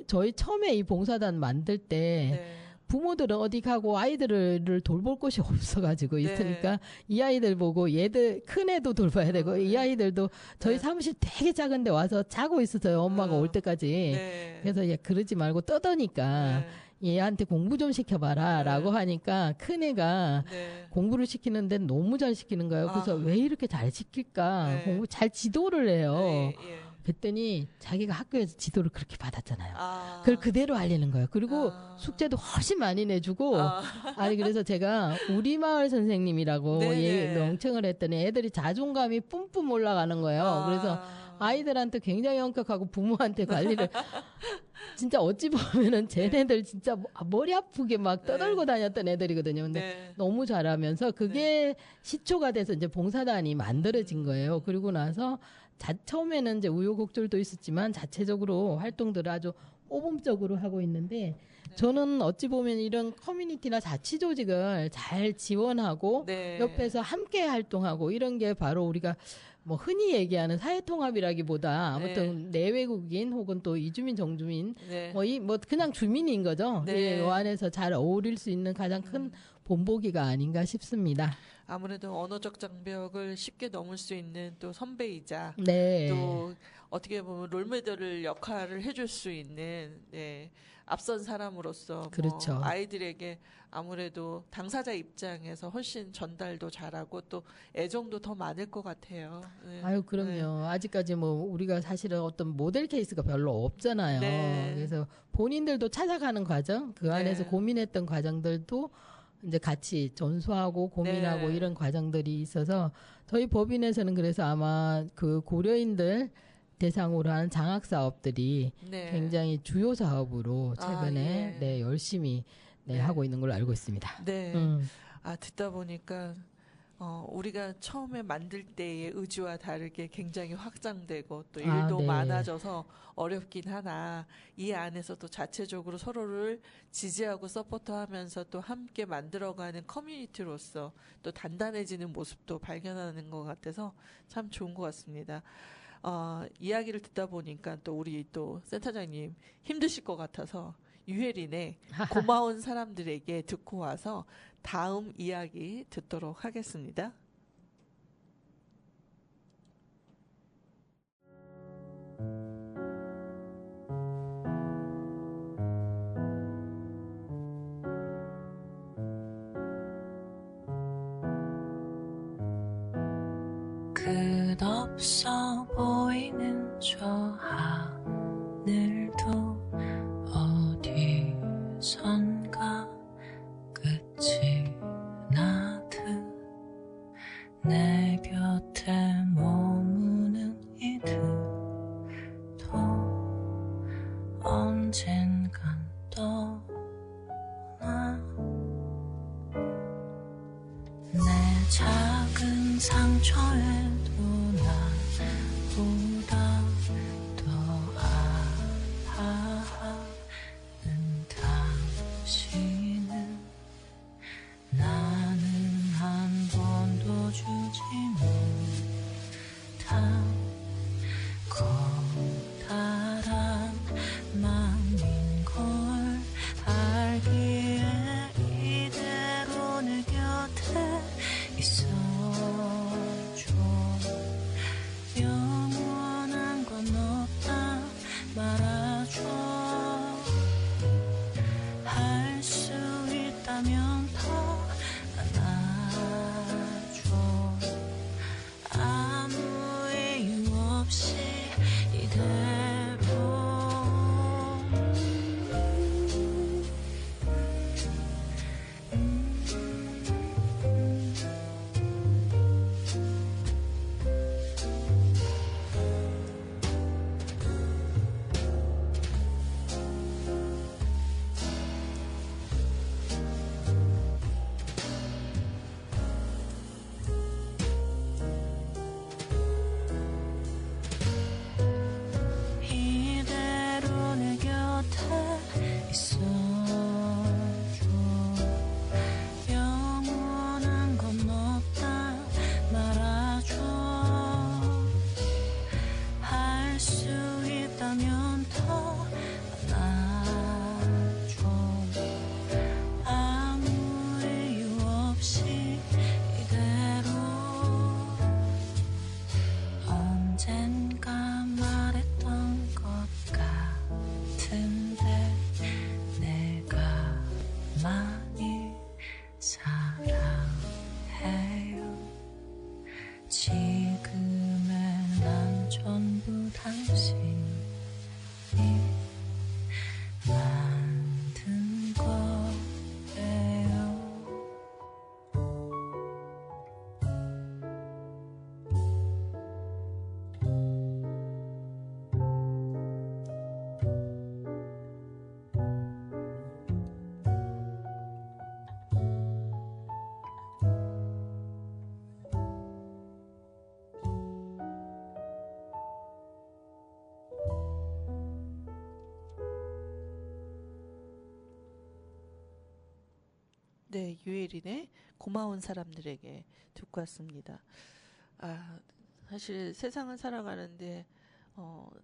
저희 처음에 이 봉사단 만들 때 네. 부모들은 어디 가고 아이들을 돌볼 곳이 없어가지고 네. 있으니까 이 아이들 보고 얘들 큰 애도 돌봐야 되고 이 아이들도 저희 네. 사무실 되게 작은데 와서 자고 있었어요. 엄마가 올 때까지. 네. 그래서 얘 그러지 말고 떠드니까 얘한테 공부 좀 시켜봐라 라고 하니까 큰 애가 네. 공부를 시키는데 너무 잘 시키는 거예요. 그래서 왜 이렇게 잘 시킬까? 네. 공부 잘 지도를 해요. 네. 예. 그랬더니 자기가 학교에서 지도를 그렇게 받았잖아요. 그걸 그대로 알리는 거예요. 그리고 숙제도 훨씬 많이 내주고 아니 그래서 제가 우리 마을 선생님이라고 네네. 명칭을 했더니 애들이 자존감이 뿜뿜 올라가는 거예요. 그래서 아이들한테 굉장히 엄격하고 부모한테 관리를 진짜 어찌 보면은 쟤네들 진짜 머리 아프게 막 떠들고 다녔던 애들이거든요. 근데 네. 너무 잘하면서 그게 시초가 돼서 이제 봉사단이 만들어진 거예요. 그리고 나서 처음에는 이제 우여곡절도 있었지만 자체적으로 활동들을 아주 모범적으로 하고 있는데 저는 어찌 보면 이런 커뮤니티나 자치 조직을 잘 지원하고 네. 옆에서 함께 활동하고 이런 게 바로 우리가 뭐 흔히 얘기하는 사회통합이라기보다 아무튼 내외국인 혹은 또 이주민 정주민 네. 뭐 그냥 주민인 거죠. 네. 이 안에서 잘 어울릴 수 있는 가장 큰 본보기가 아닌가 싶습니다. 아무래도 언어적 장벽을 쉽게 넘을 수 있는 또 선배이자 네. 또 어떻게 보면 롤모델을 역할을 해줄 수 있는 앞선 사람으로서 그렇죠. 뭐 아이들에게 아무래도 당사자 입장에서 훨씬 전달도 잘하고 또 애정도 더 많을 것 같아요. 네. 아유 그럼요. 아직까지 뭐 우리가 사실은 어떤 모델 케이스가 별로 없잖아요. 네. 그래서 본인들도 찾아가는 과정, 그 안에서 네. 고민했던 과정들도 이제 같이 전수하고 고민하고 네. 이런 과정들이 있어서 저희 법인에서는 그래서 아마 그 고려인들 대상으로 하는 장학 사업들이 네. 굉장히 주요 사업으로 최근에 열심히 하고 있는 걸로 알고 있습니다. 네. 음. 듣다 보니까 우리가 처음에 만들 때의 의지와 다르게 굉장히 확장되고 또 아, 일도 네. 많아져서 어렵긴 하나 이 안에서 또 자체적으로 서로를 지지하고 서포트하면서 또 함께 만들어가는 커뮤니티로서 또 단단해지는 모습도 발견하는 것 같아서 참 좋은 것 같습니다. 이야기를 듣다 보니까 또 우리 또 센터장님 힘드실 것 같아서 유혜린의 고마운 사람들에게 듣고 와서 다음 이야기 듣도록 하겠습니다. 끝없어 보이는 저 하늘도 어디선가 끝이 나듯 내 곁에 머무는 이들도 언젠간 떠나 내 작은 상처에도 나보다 더 아파하는 당신은 나는 한 번도 주지 못한 커다란 마음인 걸 알기에 이대로 내 곁에 있어줘. 영원한 건 없다 말아줘. 할 수 있다면 더 안아줘. 아무 이유 없이 이대로 이대로 내 곁에 있어줘. 영원한 건 없다 말아줘. 할 수 있다면 더 안아줘. 아무 이유 없이 이대로 언젠가 말했던 것 같은데 내가 많이 사랑해요. 지금의 난 전부 당신이 만든 거예요. 네, 유혜린의 고마운 사람들에게 듣고 왔습니다. 사실 세상을 살아가는데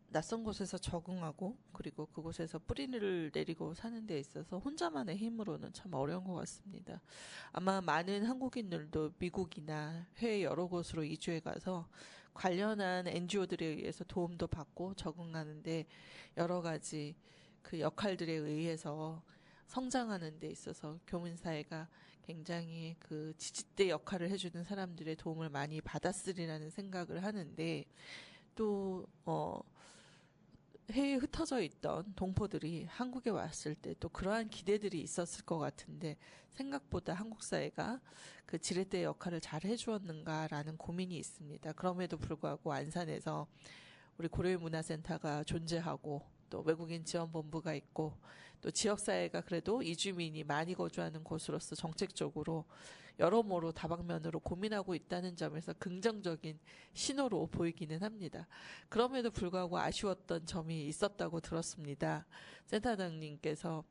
낯선 곳에서 적응하고 그리고 그곳에서 뿌리를 내리고 사는 데 있어서 혼자만의 힘으로는 참 어려운 것 같습니다. 아마 많은 한국인들도 미국이나 해외 여러 곳으로 이주해 가서 관련한 NGO들에 의해서 도움도 받고 적응하는데 여러 가지 그 역할들에 의해서 성장하는 데 있어서 교민사회가 굉장히 그 지지대 역할을 해주는 사람들의 도움을 많이 받았으리라는 생각을 하는데 또 해외에 흩어져 있던 동포들이 한국에 왔을 때 또 그러한 기대들이 있었을 것 같은데 생각보다 한국 사회가 그 지렛대 역할을 잘 해주었는가라는 고민이 있습니다. 그럼에도 불구하고 안산에서 우리 고려인 문화센터가 존재하고 또 또 외국인 지원본부가 있고 또 지역사회가 그래도 이주민이 많이 거주하는 곳으로서 정책적으로 여러모로 다방면으로 고민하고 있다는 점에서 긍정적인 신호로 보이기는 합니다. 그럼에도 불구하고 아쉬웠던 점이 있었다고 들었습니다. 센터장님께서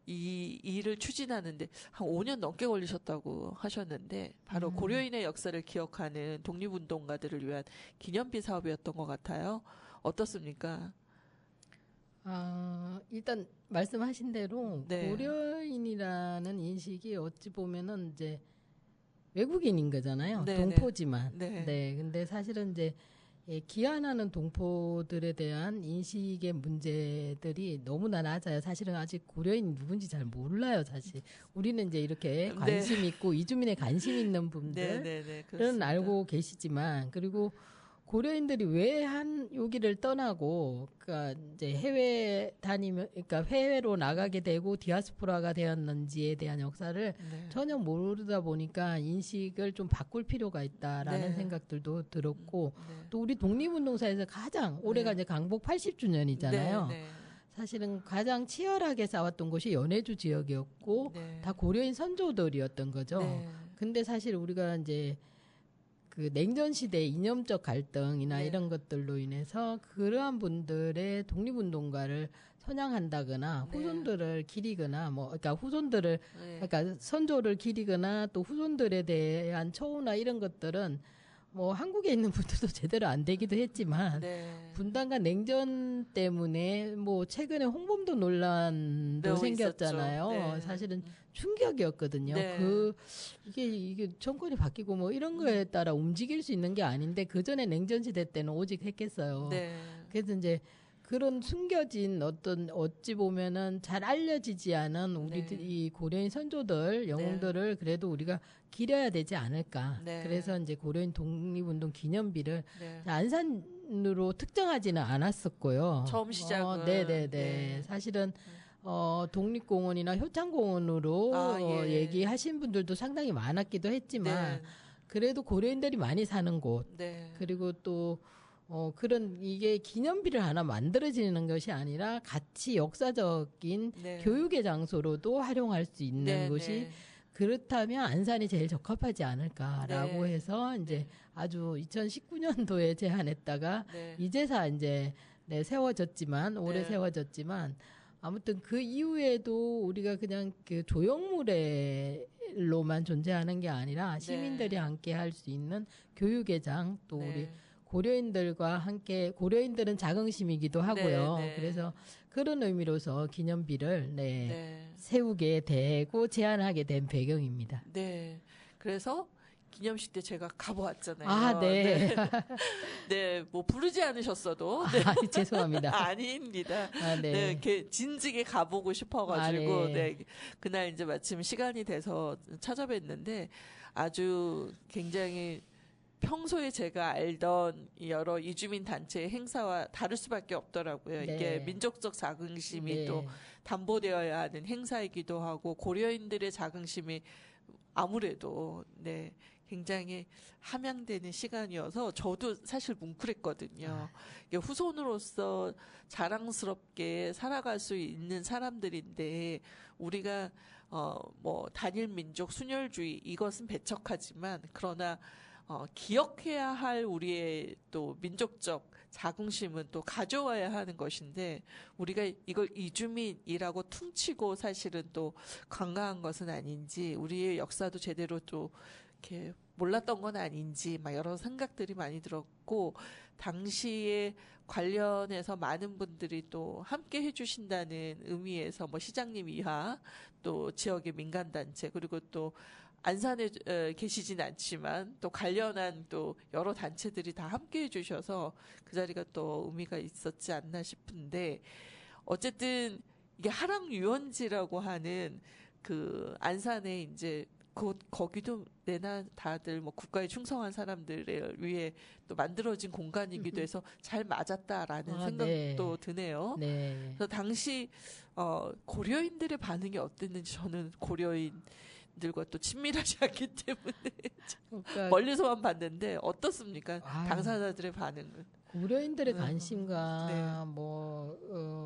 이 일을 추진하는데 한 5년 넘게 걸리셨다고 하셨는데 바로 고려인의 역사를 기억하는 독립운동가들을 위한 기념비 사업이었던 것 같아요. 어떻습니까? 일단 말씀하신 대로 네. 고려인이라는 인식이 어찌 보면은 이제 외국인인 거잖아요. 네, 동포지만. 네. 네. 근데 사실은 이제 귀환하는 동포들에 대한 인식의 문제들이 너무나 낮아요. 사실은 아직 고려인이 누군지 잘 몰라요, 사실. 우리는 이제 이렇게 관심 있고 이주민에 관심 있는 분들은 그렇습니다. 알고 계시지만, 그리고 고려인들이 왜 여기를 떠나고, 그러니까 이제 해외 다니면, 그러니까 해외로 나가게 되고 디아스포라가 되었는지에 대한 역사를 네. 전혀 모르다 보니까 인식을 좀 바꿀 필요가 있다라는 네. 생각들도 들었고, 네. 또 우리 독립운동사에서 가장 올해가 이제 강복 80주년이잖아요. 네. 사실은 가장 치열하게 싸웠던 곳이 연해주 지역이었고, 네. 다 고려인 선조들이었던 거죠. 네. 근데 사실 우리가 이제 그 냉전 시대 이념적 갈등이나 네. 이런 것들로 인해서 그러한 분들의 독립운동가를 선양한다거나 네. 후손들을 기리거나 그러니까 후손들을 네. 그러니까 선조를 기리거나 또 후손들에 대한 처우나 이런 것들은 한국에 있는 분들도 제대로 안 되기도 했지만 네. 분단과 냉전 때문에 최근에 홍범도 논란도 네, 생겼잖아요. 있었죠. 네. 사실은 충격이었거든요. 네. 이게 정권이 바뀌고 이런 거에 따라 움직일 수 있는 게 아닌데 그 전에 냉전 시대 때는 오직 했겠어요. 네. 그래서 이제 그런 숨겨진 어찌 보면은 잘 알려지지 않은 우리들 네. 이 고려인 선조들 영웅들을 그래도 우리가 기려야 되지 않을까. 네. 그래서 이제 고려인 독립운동 기념비를 네. 안산으로 특정하지는 않았었고요. 처음 시작은. 네네네. 네. 사실은 독립공원이나 효창공원으로 예. 얘기하신 분들도 상당히 많았기도 했지만 네. 그래도 고려인들이 많이 사는 곳 네. 그리고 또 그런 이게 기념비를 하나 만들어지는 것이 아니라 같이 역사적인 네. 교육의 장소로도 활용할 수 있는 네, 곳이 네. 그렇다면 안산이 제일 적합하지 않을까라고 네. 해서 이제 아주 2019년도에 제안했다가 네. 이제서 이제 세워졌지만 올해 네. 세워졌지만 아무튼 그 이후에도 우리가 그냥 그 조형물로만 존재하는 게 아니라 시민들이 함께 할 수 있는 교육의 장 또 네. 우리 고려인들과 함께 고려인들은 자긍심이기도 하고요. 네. 그래서 그런 의미로서 기념비를 네. 세우게 되고 제안하게 된 배경입니다. 네. 그래서 기념식 때 제가 가보았잖아요. 네. 네. 네. 부르지 않으셨어도. 네. 죄송합니다. 아닙니다. 네. 네. 이렇게 진즉에 가보고 싶어가지고, 네. 그날 이제 마침 시간이 돼서 찾아뵀는데 아주 굉장히 평소에 제가 알던 여러 이주민 단체의 행사와 다를 수밖에 없더라고요. 네. 이게 민족적 자긍심이 네. 또 담보되어야 하는 행사이기도 하고 고려인들의 자긍심이 아무래도 굉장히 함양되는 시간이어서 저도 사실 뭉클했거든요. 이게 후손으로서 자랑스럽게 살아갈 수 있는 사람들인데 우리가 단일 민족 순혈주의 이것은 배척하지만 그러나 기억해야 할 우리의 또 민족적 자긍심은 또 가져와야 하는 것인데 우리가 이걸 이주민이라고 퉁치고 사실은 또 관광한 것은 아닌지 우리의 역사도 제대로 또 이렇게 몰랐던 건 아닌지 여러 생각들이 많이 들었고 당시에 관련해서 많은 분들이 또 함께 해주신다는 의미에서 시장님 이하 또 지역의 민간단체 그리고 또 안산에 계시진 않지만 또 관련한 또 여러 단체들이 다 함께 해주셔서 그 자리가 또 의미가 있었지 않나 싶은데 어쨌든 이게 하랑유원지라고 하는 그 안산에 이제 거기도 내나 다들 국가에 충성한 사람들을 위해 또 만들어진 공간이기도 해서 잘 맞았다라는 생각도 네. 드네요. 네. 그래서 당시 고려인들의 반응이 어땠는지 저는 고려인들과 또 친밀하지 않기 때문에 그러니까 멀리서만 봤는데 어떻습니까? 아유. 당사자들의 반응은? 고려인들의 관심과 네.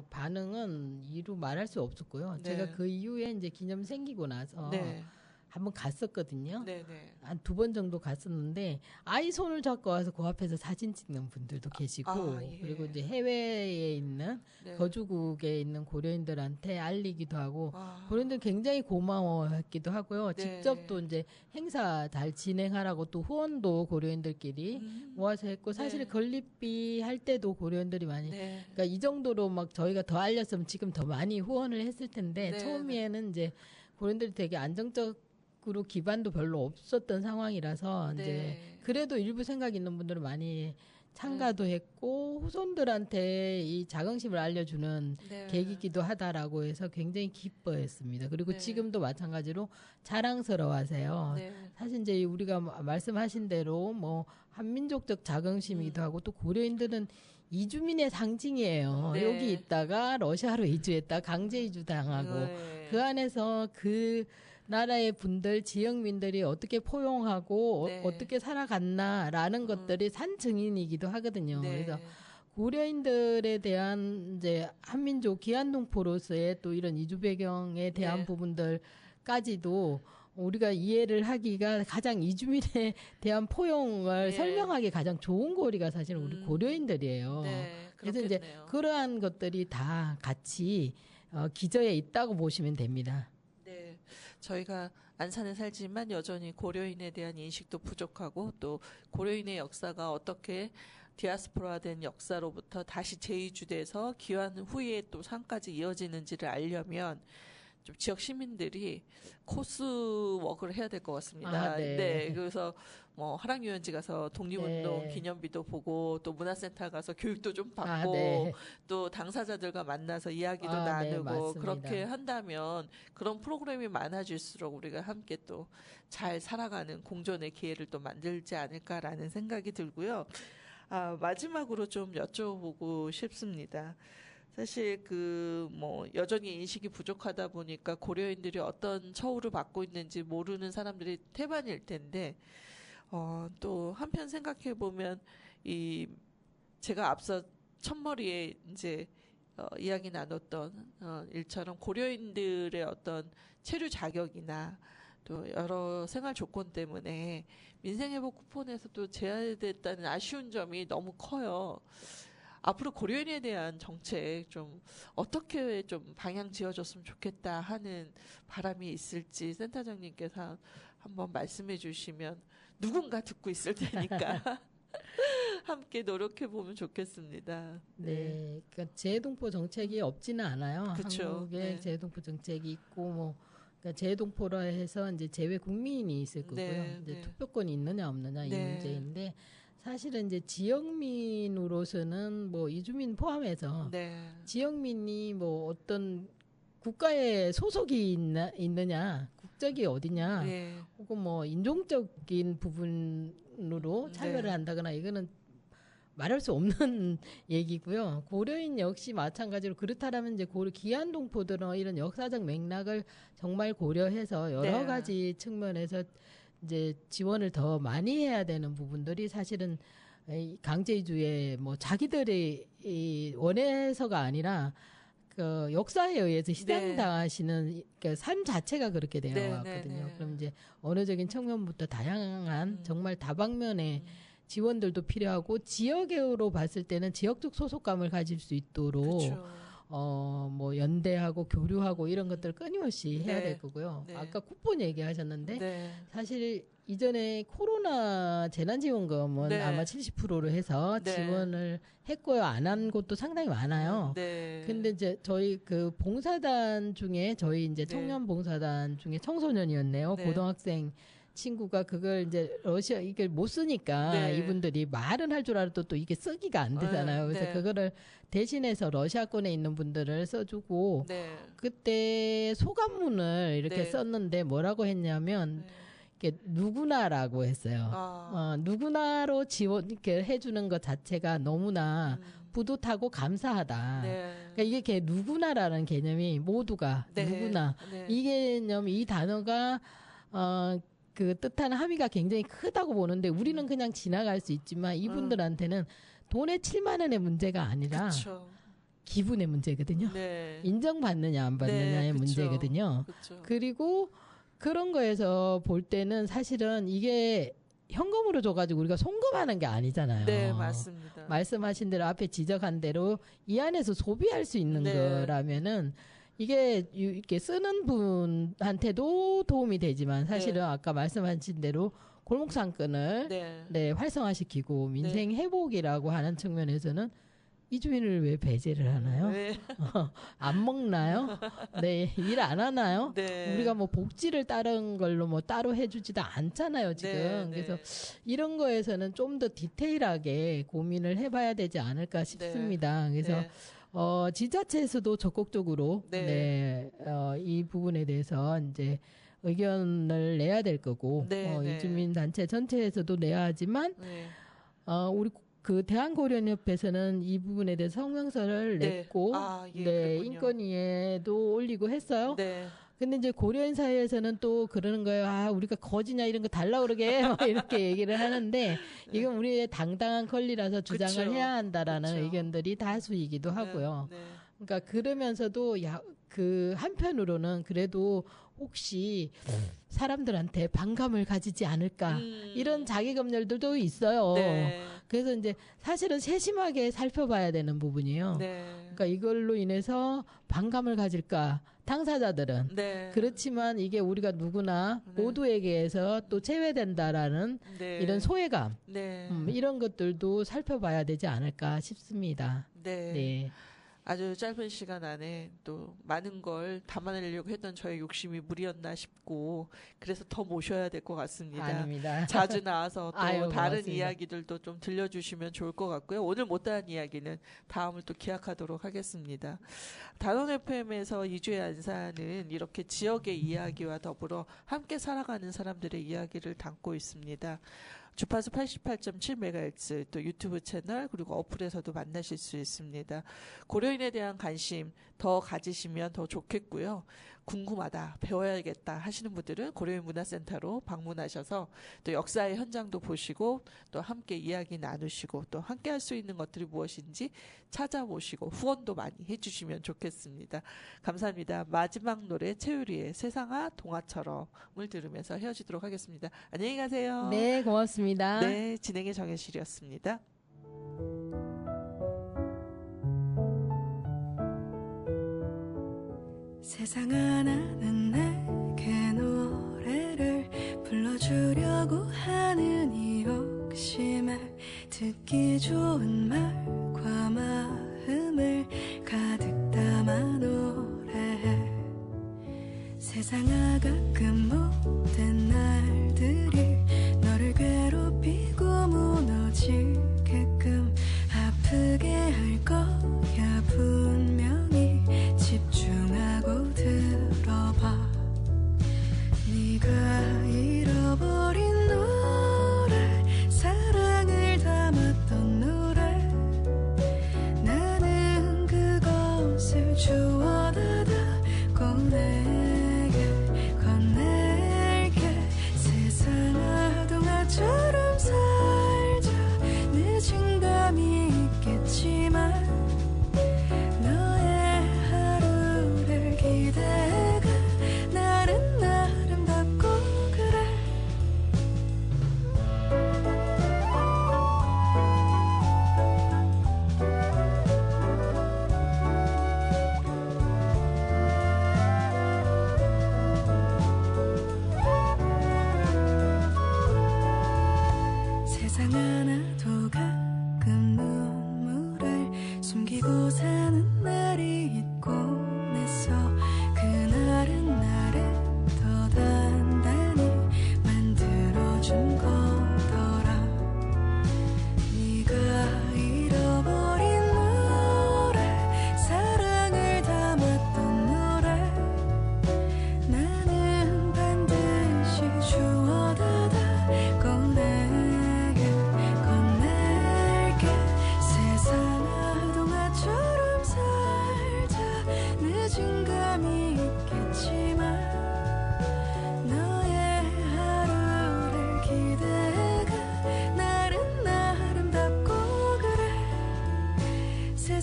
반응은 이루 말할 수 없었고요. 네. 제가 그 이후에 이제 기념 생기고 나서 네. 한번 갔었거든요. 네. 네. 한 2번 정도 갔었는데 아이 손을 잡고 와서 그 앞에서 사진 찍는 분들도 계시고 예. 그리고 이제 해외에 있는 네. 거주국에 있는 고려인들한테 알리기도 하고 아, 고려인들 굉장히 고마워했기도 하고요. 네. 직접 또 이제 행사 잘 진행하라고 또 후원도 고려인들끼리 모아서 했고 사실 네. 건립비 할 때도 고려인들이 많이 네. 그러니까 이 정도로 막 저희가 더 알렸으면 지금 더 많이 후원을 했을 텐데 네, 처음에는 이제 고려인들이 되게 안정적으로 기반도 별로 없었던 상황이라서 이제 네. 그래도 일부 생각 있는 분들은 많이 참가도 했고 후손들한테 이 자긍심을 알려주는 네. 계기기도 하다라고 해서 굉장히 기뻐했습니다. 그리고 네. 지금도 마찬가지로 자랑스러워하세요. 네. 사실 이제 우리가 말씀하신 대로 뭐 한민족적 자긍심이기도 하고 또 고려인들은 이주민의 상징이에요. 네. 여기 있다가 러시아로 이주했다 강제 이주 당하고 네. 그 안에서 그 나라의 분들 지역민들이 어떻게 포용하고 네. 어떻게 살아갔나라는 것들이 산 증인이기도 하거든요. 네. 그래서 고려인들에 대한 이제 한민족 기안동포로서의 또 이런 이주 배경에 대한 네. 부분들까지도 우리가 이해를 하기가 가장 이주민에 대한 포용을 네. 설명하기 가장 좋은 고리가 사실 우리 고려인들이에요. 네. 그래서 이제 그렇겠네요. 그러한 것들이 다 같이 기저에 있다고 보시면 됩니다. 네, 저희가 안산에 살지만 여전히 고려인에 대한 인식도 부족하고 또 고려인의 역사가 어떻게 디아스포라된 역사로부터 다시 재이주돼서 귀환 후에 또 상까지 이어지는지를 알려면 좀 지역 시민들이 코스워크를 해야 될 것 같습니다. 아, 네. 그래서 뭐 하락유원지 가서 독립운동 네. 기념비도 보고 또 문화센터 가서 교육도 좀 받고 아, 네. 또 당사자들과 만나서 이야기도 아, 네, 나누고 맞습니다. 그렇게 한다면 그런 프로그램이 많아질수록 우리가 함께 또 잘 살아가는 공존의 기회를 또 만들지 않을까라는 생각이 들고요. 마지막으로 좀 여쭤보고 싶습니다. 사실 여전히 인식이 부족하다 보니까 고려인들이 어떤 처우를 받고 있는지 모르는 사람들이 태반일 텐데, 또 한편 생각해 보면 제가 앞서 첫머리에 이제 이야기 나눴던 일처럼 고려인들의 어떤 체류 자격이나 또 여러 생활 조건 때문에 민생회복 쿠폰에서도 제한됐다는 아쉬운 점이 너무 커요. 앞으로 고려인에 대한 정책 좀 어떻게 좀 방향 지어줬으면 좋겠다 하는 바람이 있을지 센터장님께서 한번 말씀해 주시면 누군가 듣고 있을 테니까 함께 노력해 보면 좋겠습니다. 네, 그러니까 재동포 정책이 없지는 않아요. 그쵸. 한국에 네. 재동포 정책이 있고 그러니까 재동포라 해서 이제 재외 국민이 있을 거고요. 네, 이제 네. 투표권이 있느냐 없느냐 이 네. 문제인데 사실은 이제 지역민으로서는 뭐 이주민 포함해서 네. 지역민이 뭐 어떤 국가에 소속이 있느냐, 국적이 어디냐, 네. 혹은 뭐 인종적인 부분으로 차별을 네. 한다거나 이거는 말할 수 없는 얘기고요. 고려인 역시 마찬가지로 그렇다라면 이제 기안동포들은 이런 역사적 맥락을 정말 고려해서 여러 네. 가지 측면에서 이제 지원을 더 많이 해야 되는 부분들이 사실은 이 강제이주의 뭐 자기들이 원해서가 아니라 그 역사에 의해서 희생당하시는 그 삶 자체가 그렇게 되어 네, 왔거든요. 네, 네. 그럼 이제 언어적인 측면부터 다양한 정말 다방면의 지원들도 필요하고 지역으로 봤을 때는 지역적 소속감을 가질 수 있도록 그렇죠. 뭐 연대하고 교류하고 이런 것들을 끊임없이 해야 네. 될 거고요. 네. 아까 쿠폰 얘기하셨는데 네. 사실 이전에 코로나 재난지원금은 네. 아마 70%로 해서 네. 지원을 했고요. 안 한 곳도 상당히 많아요. 네. 근데 이제 저희 그 봉사단 중에 저희 이제 네. 청년 봉사단 중에 청소년이었네요. 네. 고등학생 친구가 그걸 이제 러시아 이걸 못 쓰니까 네. 이분들이 말은 할 줄 알아도 또 이게 쓰기가 안 되잖아요. 그래서 네. 그거를 대신해서 러시아권에 있는 분들을 써주고 네. 그때 소감문을 이렇게 네. 썼는데 뭐라고 했냐면 네. 이렇게 누구나라고 했어요. 누구나로 지원 이렇게 해주는 것 자체가 너무나 뿌듯하고 감사하다. 네. 그러니까 이게 누구나라는 개념이 모두가 네. 누구나 네. 이 개념 이 단어가 그 뜻하는 함의가 굉장히 크다고 보는데 우리는 그냥 지나갈 수 있지만 이분들한테는 돈의 7만 원의 문제가 아니라 그쵸. 기분의 문제거든요. 네. 인정받느냐 안 받느냐의 그쵸. 문제거든요. 그쵸. 그리고 그런 거에서 볼 때는 사실은 이게 현금으로 줘가지고 우리가 송금하는 게 아니잖아요. 네, 맞습니다. 말씀하신 대로 앞에 지적한 대로 이 안에서 소비할 수 있는 네. 거라면은 이게 이렇게 쓰는 분한테도 도움이 되지만 사실은 네. 아까 말씀하신 대로 골목 상권을 네. 활성화시키고 민생 회복이라고 하는 측면에서는 이 주민을 왜 배제를 하나요? 네. 안 먹나요? 네, 일 안 하나요? 네. 우리가 뭐 복지를 다른 걸로 뭐 따로 해주지도 않잖아요, 지금. 네, 그래서 네. 이런 거에서는 좀 더 디테일하게 고민을 해봐야 되지 않을까 싶습니다. 그래서 네. 지자체에서도 적극적으로 네. 이 부분에 대해서 이제 의견을 내야 될 거고 네, 네. 이주민 단체 전체에서도 내야 하지만 네. 우리 그 대한고려인협회에서는 이 부분에 대해서 성명서를 네. 냈고 아, 예, 네, 그렇군요. 인권위에도 올리고 했어요. 네. 근데 이제 고려인 사회에서는 또 그러는 거예요. 아, 우리가 거지냐 이런 거 달라 그러게 막 이렇게 얘기를 하는데 이건 우리의 당당한 권리라서 주장을 그쵸. 해야 한다라는 그쵸. 의견들이 다수이기도 하고요. 네. 그러니까 그러면서도 그 한편으로는 그래도 혹시 사람들한테 반감을 가지지 않을까 이런 자기 검열들도 있어요. 네. 그래서 이제 사실은 세심하게 살펴봐야 되는 부분이에요. 네. 그러니까 이걸로 인해서 반감을 가질까 당사자들은 네. 그렇지만 이게 우리가 누구나 네. 모두에게서 또 제외된다라는 네. 이런 소외감 네. 이런 것들도 살펴봐야 되지 않을까 싶습니다. 네. 네. 아주 짧은 시간 안에 또 많은 걸 담아내려고 했던 저의 욕심이 무리였나 싶고 그래서 더 모셔야 될 것 같습니다. 아닙니다. 자주 나와서 또 아유, 다른 고맙습니다. 이야기들도 좀 들려주시면 좋을 것 같고요. 오늘 못다한 이야기는 다음을 또 기약하도록 하겠습니다. 단원 FM에서 이주의 안사는 이렇게 지역의 이야기와 더불어 함께 살아가는 사람들의 이야기를 담고 있습니다. 주파수 88.7MHz 또 유튜브 채널 그리고 어플에서도 만나실 수 있습니다. 고려인에 대한 관심 더 가지시면 더 좋겠고요. 궁금하다, 배워야겠다 하시는 분들은 고려인 문화센터로 방문하셔서 또 역사의 현장도 보시고 또 함께 이야기 나누시고 또 함께 할 수 있는 것들이 무엇인지 찾아보시고 후원도 많이 해주시면 좋겠습니다. 감사합니다. 마지막 노래 최유리의 세상아 동화처럼을 들으면서 헤어지도록 하겠습니다. 안녕히 가세요. 네, 고맙습니다. 네, 진행의 정혜실이었습니다. 세상 하나는 내게 노래를 불러주려고 하는 이 욕심에 듣기 좋은 말과 마음을 가득 담아 노래해 세상아 가끔 못된 날들이 너를 괴롭히고 무너지게끔 아프게 할 거야 분명히 집중하고 들어봐 네가 잃어버린 노래 사랑을 담았던 노래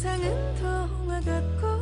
세상은童화 같고